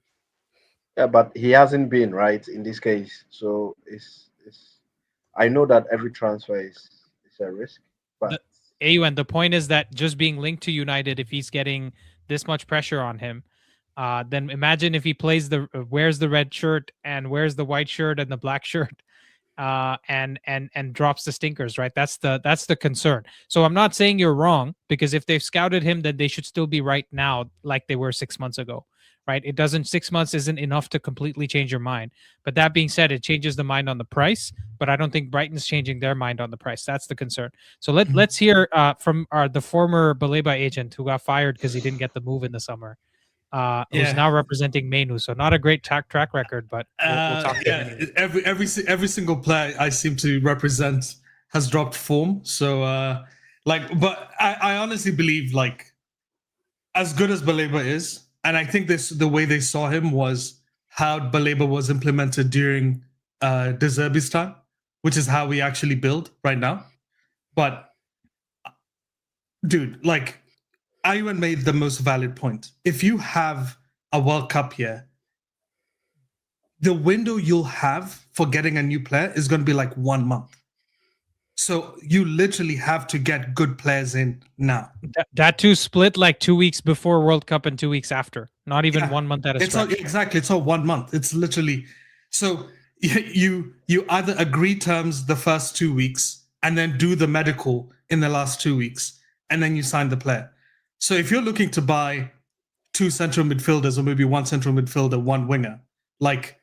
Yeah, but he hasn't been, right, in this case. So it's I know that every transfer is a risk, but AUN, the point is that just being linked to United, if he's getting this much pressure on him, then imagine if he plays wears the red shirt and wears the white shirt and the black shirt, and drops the stinkers, right? That's the concern. So I'm not saying you're wrong, because if they've scouted him, then they should still be right now, like they were 6 months ago, right? 6 months isn't enough to completely change your mind. But that being said, it changes the mind on the price. But I don't think Brighton's changing their mind on the price. That's the concern. So let's hear from the former Baleba agent who got fired because he didn't get the move in the summer. Who's now representing Menu. So not a great track record, but we'll talk to him anyway. Every single player I seem to represent has dropped form. So but I honestly believe, like, as good as Baleba is, and I think the way they saw him was how Baleba was implemented during De Zerbi's time, which is how we actually build right now. But dude, like, Iwan made the most valid point. If you have a World Cup here, the window you'll have for getting a new player is going to be like 1 month. So you literally have to get good players in now. That too split like 2 weeks before World Cup and 2 weeks after. Not even 1 month at a stretch. Exactly. It's all 1 month. It's literally... So you either agree terms the first 2 weeks and then do the medical in the last 2 weeks, and then you sign the player. So if you're looking to buy 2 central midfielders, or maybe 1 central midfielder, 1 winger, like,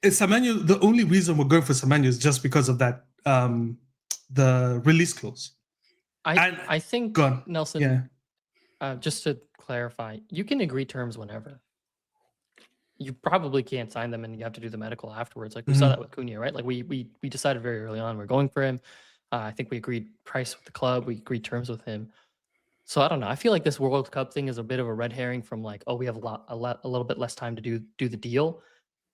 Semenyo, the only reason we're going for Semenyo is just because of that, the release clause. I think, Nelson, just to clarify, you can agree terms whenever. You probably can't sign them, and you have to do the medical afterwards. Like we saw that with Cunha, right? Like we decided very early on we're going for him. I think we agreed price with the club. We agreed terms with him. So I don't know. I feel like this World Cup thing is a bit of a red herring from like, oh, we have a little bit less time to do the deal.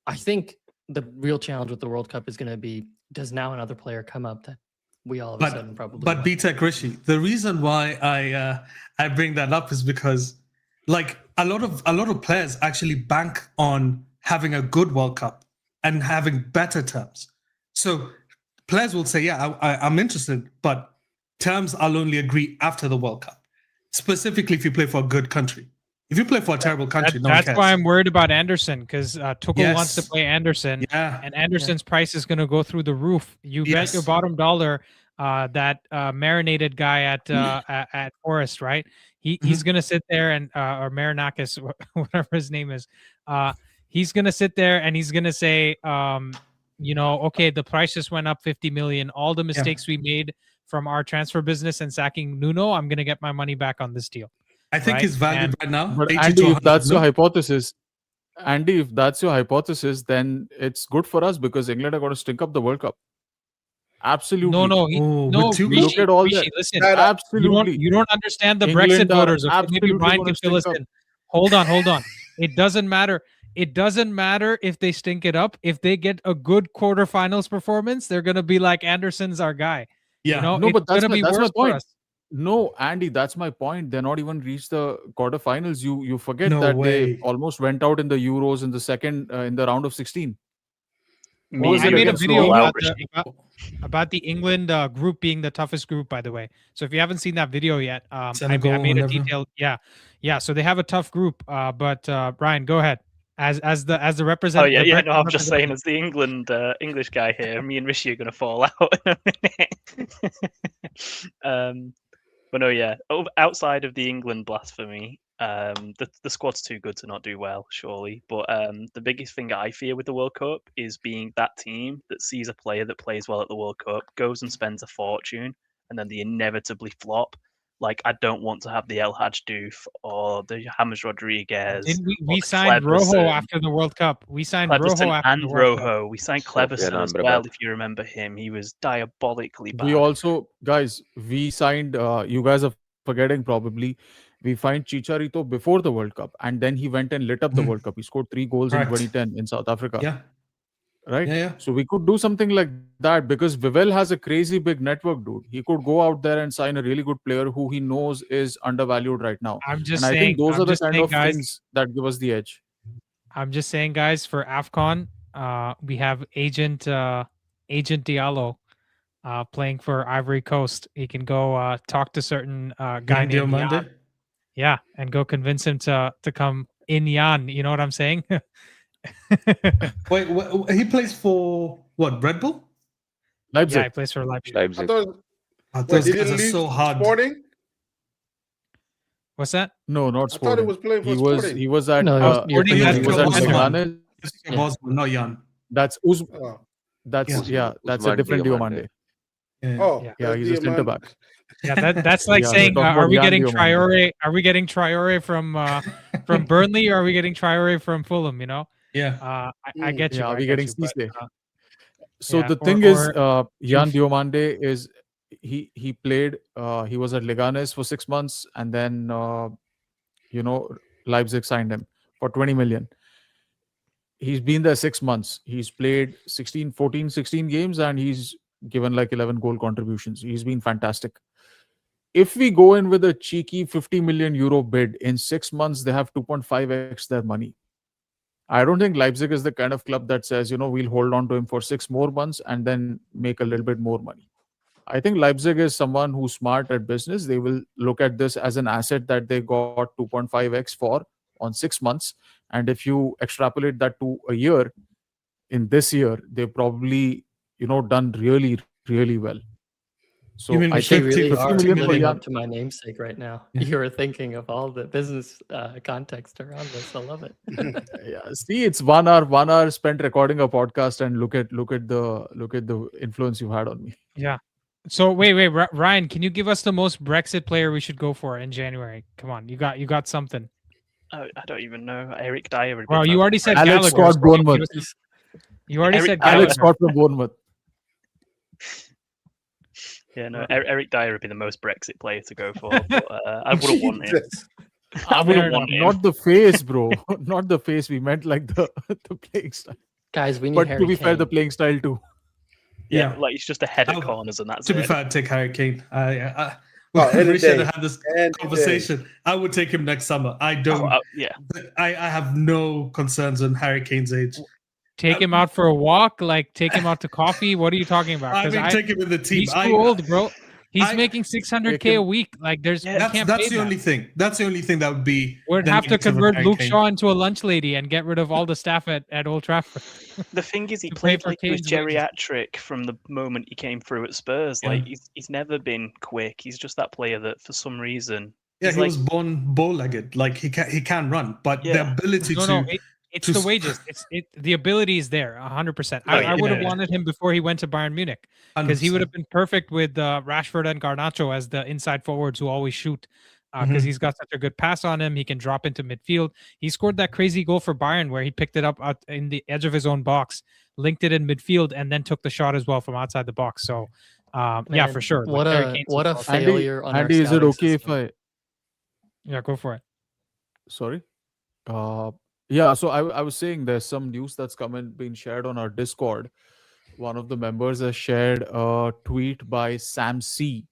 I think the real challenge with the World Cup is going to be, does now another player come up that we all of a sudden probably But B-Tech Rishi, the reason why I bring that up is because, like, a lot of players actually bank on having a good World Cup and having better terms. So players will say, yeah, I'm interested, but terms I'll only agree after the World Cup. Specifically, if you play for a good country. If you play for a terrible country, that's why I'm worried about Anderson, because Tuchel wants to play Anderson, and Anderson's price is going to go through the roof. You bet your bottom dollar that marinated guy at Forest, right? He's going to sit there and or Marinakis, whatever his name is, he's going to sit there and he's going to say, okay, the price just went up 50 million. All the mistakes we made from our transfer business and sacking Nuno, I'm going to get my money back on this deal. I think he's valued right now. But Andy, if that's your hypothesis, then it's good for us because England are going to stink up the World Cup. Absolutely. No. Look at all that. Listen, Absolutely. You don't understand the England Brexit are voters. Okay? Maybe absolutely Brian gonna can fill us stink up. in. Hold on. It doesn't matter. It doesn't matter if they stink it up. If they get a good quarterfinals performance, they're gonna be like, Anderson's our guy. Yeah. You know, No, but that's be my worse for point. us. No, Andy, that's my point. They're not even reached the quarterfinals. You forget No that way. they almost went out in the Euros in the second in the round of 16. Well, was I it made a against video Slovenia? about the England group being the toughest group, by the way. So if you haven't seen that video yet, I Senegal made a and detailed. Yeah. So they have a tough group. But Brian, go ahead. As the representative. Oh yeah. No, I'm just saying, as the English guy here, me and Rishi are going to fall out in a minute. But no, yeah. Outside of the England blasphemy, the squad's too good to not do well, surely. But the biggest thing I fear with the World Cup is being that team that sees a player that plays well at the World Cup, goes and spends a fortune, and then they inevitably flop. Like, I don't want to have the El Hadj Diouf or the James Rodriguez. Didn't we signed Rojo after the World Cup. We signed Rojo after the World Cup. We signed Cleverson as well, if you remember him. He was diabolically bad. We also, guys, we signed, you guys are forgetting probably, we signed Chicharito before the World Cup, and then he went and lit up the World Cup. He scored 3 goals in 2010 in South Africa. Yeah. Right? Yeah. So we could do something like that because Vivel has a crazy big network, dude. He could go out there and sign a really good player who he knows is undervalued right now. I think those are the kind of things that give us the edge. I'm just saying, guys, for AFCON, we have Agent Diallo playing for Ivory Coast. He can go talk to certain guy named Jan. Yeah, and go convince him to come in Jan. You know what I'm saying? Wait, he plays for what? Red Bull? Leipzig. Yeah, he plays for Leipzig. I thought those guys are so hard. Sporting? What's that? No, not I Sporting. thought it was playing for Sporting. He was at Sporting. he was at Leganes. Not Jan. That's that's a different Diomande. Yeah, he's a centre back. Yeah, that's like saying, are we getting Traore? Are we getting Traore from Burnley, or are we getting Traore from Fulham? You know. Yeah. I get you. Yeah, are we getting Cisse? So yeah, the thing is, Jan Diomande is he played. He was at Leganes for 6 months, and then Leipzig signed him for 20 million. He's been there 6 months. He's played 16 games, and he's given like 11 goal contributions. He's been fantastic. If we go in with a cheeky 50 million euro bid in 6 months, they have 2.5x their money. I don't think Leipzig is the kind of club that says, we'll hold on to him for 6 more months and then make a little bit more money. I think Leipzig is someone who's smart at business. They will look at this as an asset that they got 2.5x for on 6 months. And if you extrapolate that to a year, in this year, they've probably, done really, really well. So I think really 50 are million living for up to my namesake right now. You were thinking of all the business context around this. I love it. Yeah, see, it's 1 hour spent recording a podcast, and look at the influence you had on me. Yeah. So wait, Ryan, can you give us the most Brexit player we should go for in January? Come on, you got something. I don't even know. Eric Dyer. Well, you already said Alex Scott Bournemouth. You already said Alex Scott from Bournemouth. Yeah, no, Eric Dyer would be the most Brexit player to go for, but I wouldn't want him. I wouldn't want him. Not the face, bro. Not the face. We meant like the playing style. Guys, we need But Harry to be Kane. fair, the playing style too. Yeah, like it's just a head at corners and that's to it. be fair, I'd take Harry Kane. any We should day. have had this Any conversation. I would take him next summer. I don't. Yeah. I have no concerns on Harry Kane's age. Take him out for a walk, like take him out to coffee. What are you talking about? I mean, take him in the team. He's too old, bro. He's making 600K a week. Like there's that's the only thing. That's the only thing that would be. We'd have to convert Luke Shaw into a lunch lady and get rid of all the staff at Old Trafford. The thing is, he played like he was geriatric from the moment he came through at Spurs. Like he's never been quick. He's just that player that for some reason. Yeah, he was born bow-legged. Like he can run, but the ability it's the wages. The ability is there, 100%. I would have wanted him before he went to Bayern Munich because he would have been perfect with Rashford and Garnacho as the inside forwards who always shoot. because he's got such a good pass on him. He can drop into midfield. He scored that crazy goal for Bayern where he picked it up out in the edge of his own box, linked it in midfield, and then took the shot as well from outside the box. So, yeah, for sure. What like, a failure on Andy, our is it okay system. if I? Yeah, go for it. Sorry. Yeah. So I was saying there's some news that's been shared on our Discord. One of the members has shared a tweet by Sam C.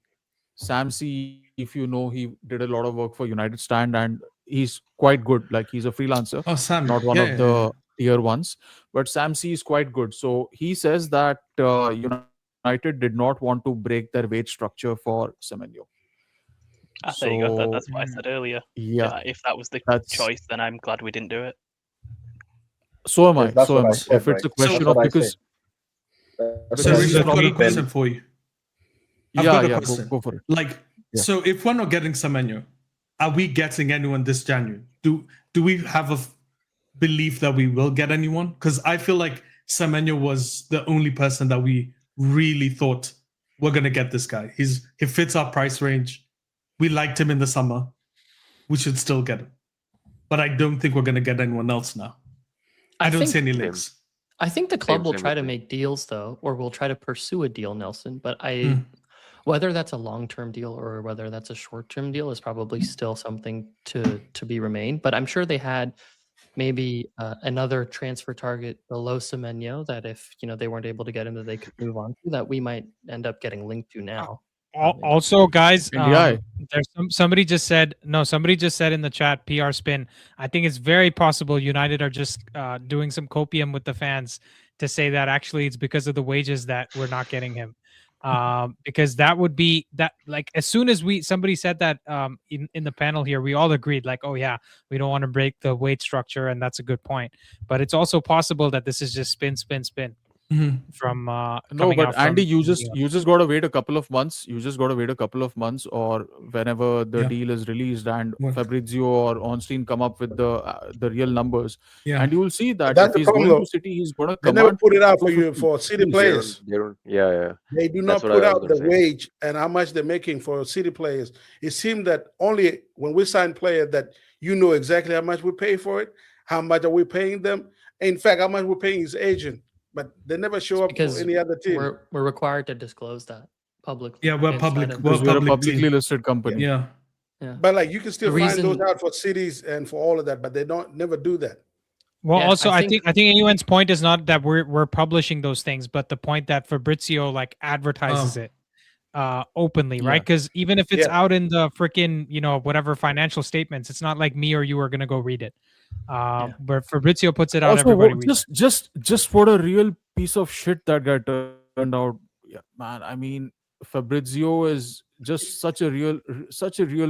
Sam C, if you know, he did a lot of work for United Stand and he's quite good. Like he's a freelancer, not one of the tier ones, but Sam C is quite good. So he says that United did not want to break their wage structure for Semenyo. There you go. That's what I said earlier. Yeah. If that was the choice, then I'm glad we didn't do it. So am I. So am I. If it's a question of because. So I've got a question for you. I've got a question. Go for it. Like, so if we're not getting Semenyo, are we getting anyone this January? Do we have a belief that we will get anyone? Because I feel like Semenyo was the only person that we really thought we're gonna get this guy. He fits our price range. We liked him in the summer. We should still get him. But I don't think we're gonna get anyone else now. I don't see any links. I think the club will try to make deals though, or will try to pursue a deal, Nelson. But whether that's a long-term deal or whether that's a short-term deal is probably still something to be remained. But I'm sure they had maybe another transfer target below Semenyo that if they weren't able to get him, that they could move on to, that we might end up getting linked to now. Also, guys, there's somebody just said in the chat, PR spin. I think it's very possible United are just doing some copium with the fans to say that actually it's because of the wages that we're not getting him. Because that would be that, like, as soon as somebody said that in the panel here, we all agreed like, oh yeah, we don't want to break the wage structure, and that's a good point. But it's also possible that this is just spin from no, but Andy, you just gotta wait a couple of months. Or whenever the deal is released and Fabrizio or Ornstein come up with the real numbers, and you will see that if he's going to City, he's gonna they never put it out for you for City players. They do not put out the wage and how much they're making for City players. It seemed that only when we sign players that exactly how much we pay for it, how much are we paying them, in fact, how much we're paying his agent. But they never show up for any other team. We're required to disclose that publicly. Yeah, we're public. We're a publicly listed company. Yeah. But like you can still find those out for cities and for all of that, but they never do that. Well, also, I think AUN's point is not that we're publishing those things, but the point that Fabrizio like advertises it openly, right? Because even if it's out in the freaking whatever financial statements, it's not like me or you are gonna go read it. But Fabrizio puts it out. Also, everybody just what a real piece of shit that guy turned out. Yeah, man. I mean, Fabrizio is just such a real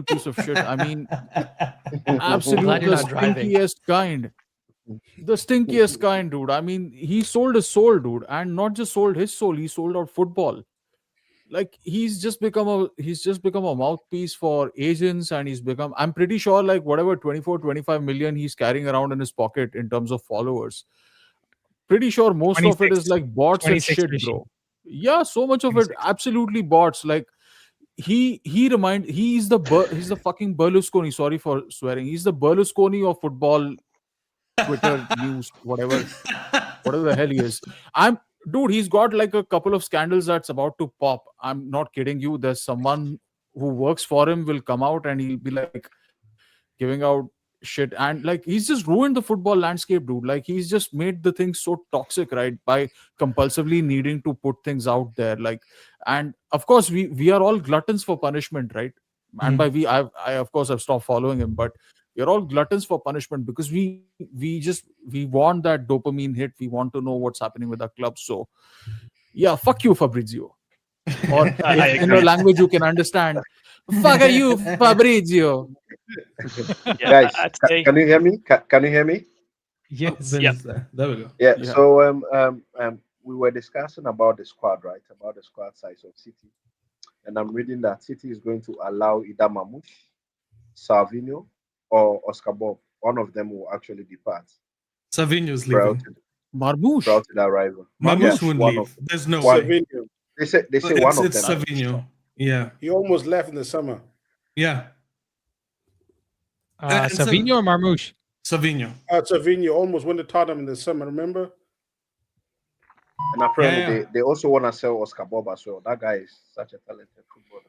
piece of shit. I mean, absolutely the stinkiest kind. The stinkiest kind, dude. I mean, he sold his soul, dude, and not just sold his soul. He sold out football. Like he's just become a mouthpiece for agents, and I'm pretty sure like whatever 24-25 million he's carrying around in his pocket in terms of followers, pretty sure most of it is like bots and shit, bro. Yeah, so much of it absolutely bots. Like he's the fucking Berlusconi, sorry for swearing, he's the Berlusconi of football Twitter news, whatever the hell he is. Dude, he's got like a couple of scandals that's about to pop. I'm not kidding you. There's someone who works for him will come out and he'll be like giving out shit. And like he's just ruined the football landscape, dude. Like he's just made the thing so toxic, right? By compulsively needing to put things out there. Like, and of course we are all gluttons for punishment, right? And by I of course have stopped following him, but we're all gluttons for punishment because we want that dopamine hit. We want to know what's happening with our club. So yeah, fuck you, Fabrizio. Or in a language you can understand, fuck you, Fabrizio. Guys, can you hear me? Can you hear me? Yes. There we go. Yeah. So we were discussing about the squad, right? About the squad size of City. And I'm reading that City is going to allow either Mamouche, Semenyo, or Oscar Bob. One of them will actually depart. Semenyo's leaving. Marmouche. Prior to the arrival. Marmouche won't leave. There's no way. They say one of them. It's Semenyo. Yeah. He almost left in the summer. Yeah. Semenyo or Marmoush? Semenyo. Semenyo almost won the Tottenham in the summer, remember? And apparently they also want to sell Oscar Bob as well. That guy is such a talented footballer.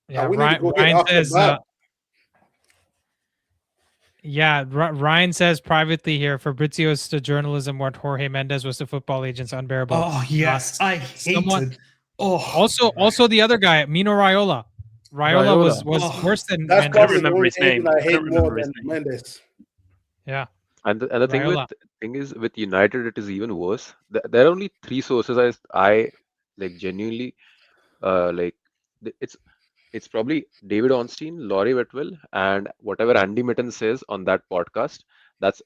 Yeah, Ryan says. Ryan says privately here, Fabrizio's to journalism what Jorge Mendes was to football agents, unbearable. Oh yes, I hated. Also the other guy, Mino Raiola. Raiola was worse than that's Mendes. I remember his name. I hate more than Mendes. Yeah. And the thing is with United, it is even worse. There are only 3 sources I like genuinely it's probably David Ornstein, Laurie Whitwell, and whatever Andy Mitten says on that podcast. That's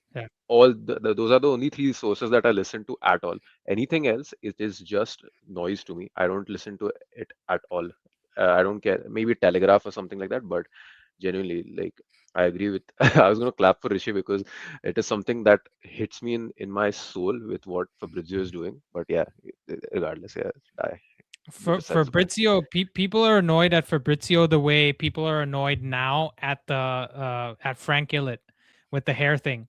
all. Those are the only 3 sources that I listen to at all. Anything else, it is just noise to me. I don't listen to it at all. I don't care. Maybe Telegraph or something like that, but genuinely, like, I agree with. I was going to clap for Rishi because it is something that hits me in my soul with what Fabrizio is doing. But yeah, regardless, Fabrizio, people are annoyed at Fabrizio the way people are annoyed now at Frank Illett with the hair thing,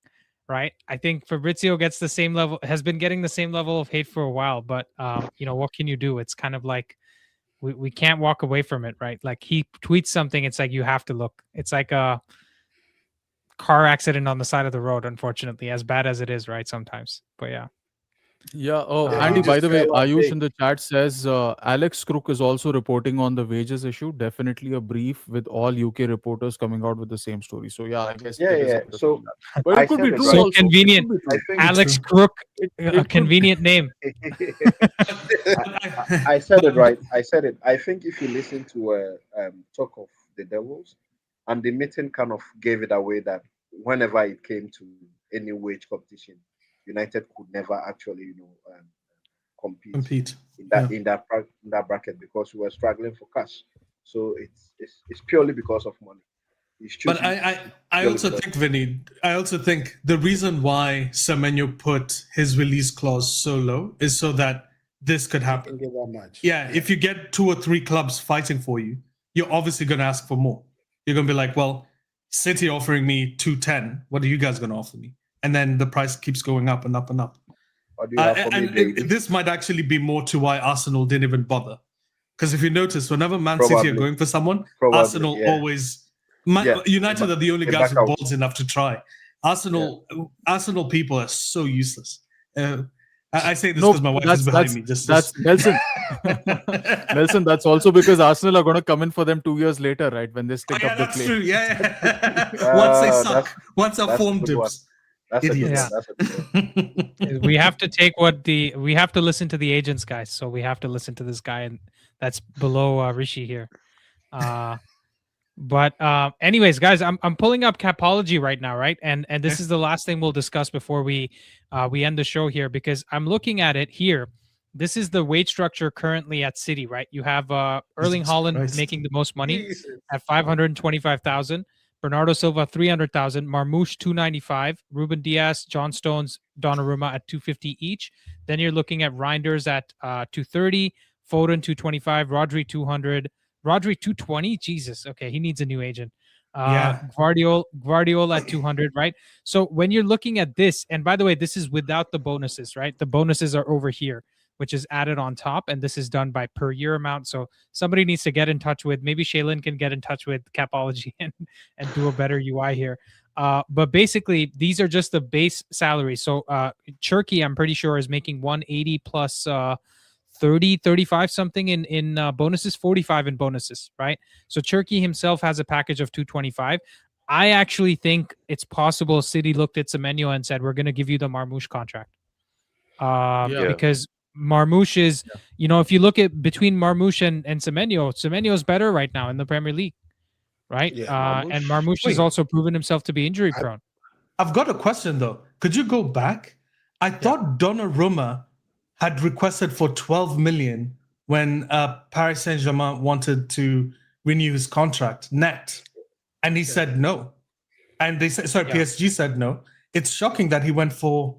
right? I think Fabrizio gets the same level, has been getting the same level of hate for a while, but what can you do? It's kind of like we can't walk away from it, right? Like he tweets something, it's like you have to look. It's like a car accident on the side of the road, unfortunately, as bad as it is, right? Sometimes, but yeah. Yeah. Oh, Andy, by the way, Ayush in the chat says Alex Crook is also reporting on the wages issue. Definitely a brief with all UK reporters coming out with the same story. So yeah, I guess. So, but it could be true. So convenient. Alex Crook, a convenient name. I said it right. I said it. I think if you listen to Talk of the Devils, and the meeting kind of gave it away that whenever it came to any wage competition, United could never actually, compete in that bracket because we were struggling for cash. So it's purely because of money. But I also think, Vinny, the reason why Semenyo put his release clause so low is so that this could happen. Get that much. Yeah, if you get 2 or 3 clubs fighting for you, you're obviously going to ask for more. You're going to be like, well, City offering me 210. What are you guys going to offer me? And then the price keeps going up and up and up. This might actually be more to why Arsenal didn't even bother. Because if you notice, whenever Man City are going for someone, Arsenal always... United are the only guys with balls enough to try. Arsenal people are so useless. I say this because my wife is behind me. That's Nelson. Nelson, that's also because Arsenal are going to come in for them 2 years later, right? When they stick up the play. True. Yeah. Once they suck. Once our form dips. Idiots. We have to take we have to listen to the agents, guys. So we have to listen to this guy, and that's below Rishi here. But anyways, guys, I'm pulling up Capology right now, right? And this is the last thing we'll discuss before we end the show here, because I'm looking at it here. This is the wage structure currently at City, right? You have Erling Haaland making the most money at 525,000. Bernardo Silva 300,000, Marmoush 295, Ruben Diaz, John Stones, Donnarumma at 250 each. Then you're looking at Reinders at 230, Foden 225, Rodri 200, Rodri 220. Jesus, okay, he needs a new agent. Guardiola at 200, right? So when you're looking at this, and by the way, this is without the bonuses, right? The bonuses are over here, which is added on top, and this is done by per year amount. So somebody needs to get in touch with, maybe Shaylin can get in touch with Capology and do a better UI here. But basically, these are just the base salaries. So Cherky, I'm pretty sure, is making 180 plus 30, 35 something in bonuses, 45 in bonuses, right? So Cherky himself has a package of 225. I actually think it's possible City looked at Semenyo and said, we're going to give you the Marmoush contract. Because Marmoush is, if you look at between Marmoush and Semenyo is better right now in the Premier League, right? And Marmoush has also proven himself to be injury prone. I've got a question though. Could you go back? I thought Donnarumma had requested for 12 million when Paris Saint-Germain wanted to renew his contract net, and he said no. And they said, PSG said no. It's shocking that he went for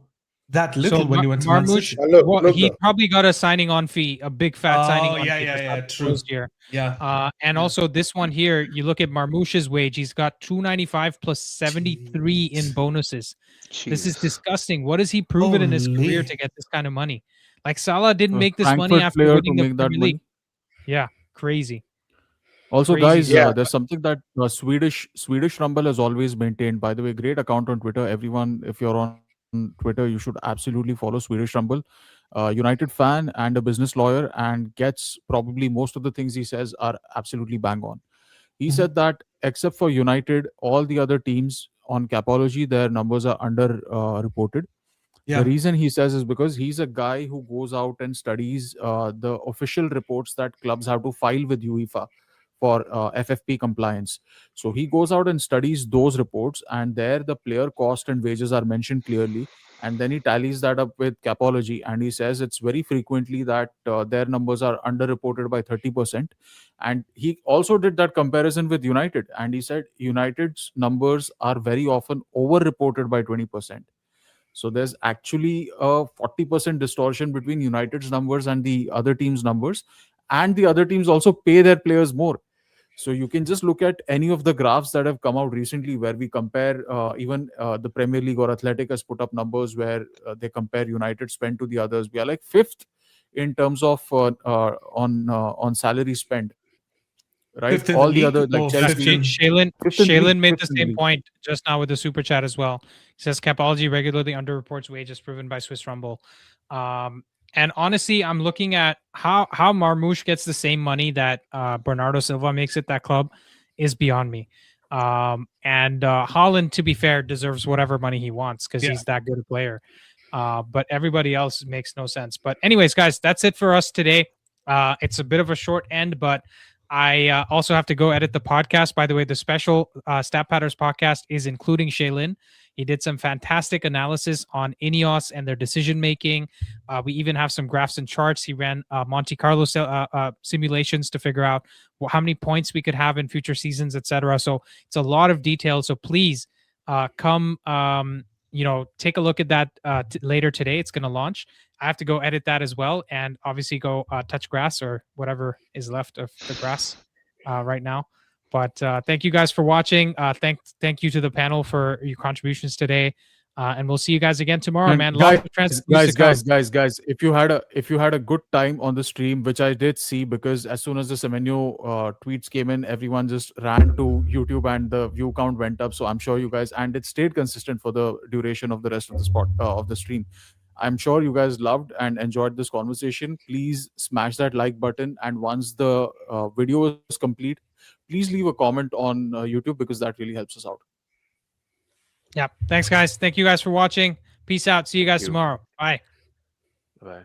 that little when you went to Man Marmoush, City. he probably got a signing on fee, a big fat signing on fee. Yeah, true. Year. Yeah. And also this one here, you look at Marmoush's wage, he's got 295 plus 73 in bonuses. Jeez. This is disgusting. What has he proven in his career to get this kind of money? Like Salah didn't make this money after winning the Premier League. Yeah, crazy. Also, Crazy. guys, there's something that Swedish Rumble has always maintained. By the way, great account on Twitter. Everyone, if you're on Twitter, you should absolutely follow Swedish Rumble. United fan and a business lawyer, and gets probably most of the things he says are absolutely bang on. He said that except for United, all the other teams on Capology, their numbers are under reported. The reason he says is because he's a guy who goes out and studies the official reports that clubs have to file with UEFA for FFP compliance. So he goes out and studies those reports, and there the player cost and wages are mentioned clearly. And then he tallies that up with Capology, and he says it's very frequently that their numbers are underreported by 30%. And he also did that comparison with United, and he said United's numbers are very often overreported by 20%. So there's actually a 40% distortion between United's numbers and the other team's numbers. And the other teams also pay their players more. So you can just look at any of the graphs that have come out recently where we compare even the Premier League or Athletic has put up numbers where they compare United spend to the others. We are like fifth in terms of on salary spend. Right, all the other like Chelsea. Shaylin made the same point just now with the super chat as well. He says Capology regularly underreports wages proven by Swiss Rumble. And honestly, I'm looking at how Marmoush gets the same money that Bernardo Silva makes at that club is beyond me. And Haaland, to be fair, deserves whatever money he wants because he's that good a player. But everybody else makes no sense. But anyways, guys, that's it for us today. It's a bit of a short end, but I also have to go edit the podcast. By the way, the special Stat Patters podcast is including Shaylin. He did some fantastic analysis on INEOS and their decision making. We even have some graphs and charts. He ran Monte Carlo simulations to figure out how many points we could have in future seasons, etc. So it's a lot of detail. So please come, take a look at that later today. It's going to launch. I have to go edit that as well, and obviously go touch grass or whatever is left of the grass right now. But thank you guys for watching. Thank you to the panel for your contributions today, and we'll see you guys again tomorrow, And man. guys, if you had a good time on the stream, which I did see, because as soon as the Semenyo tweets came in, everyone just ran to YouTube and the view count went up. So I'm sure you guys, and it stayed consistent for the duration of the rest of the of the stream. I'm sure you guys loved and enjoyed this conversation. Please smash that like button, and once the video is complete, please leave a comment on YouTube, because that really helps us out. Yeah. Thanks, guys. Thank you guys for watching. Peace out. See you guys tomorrow. Bye. Bye.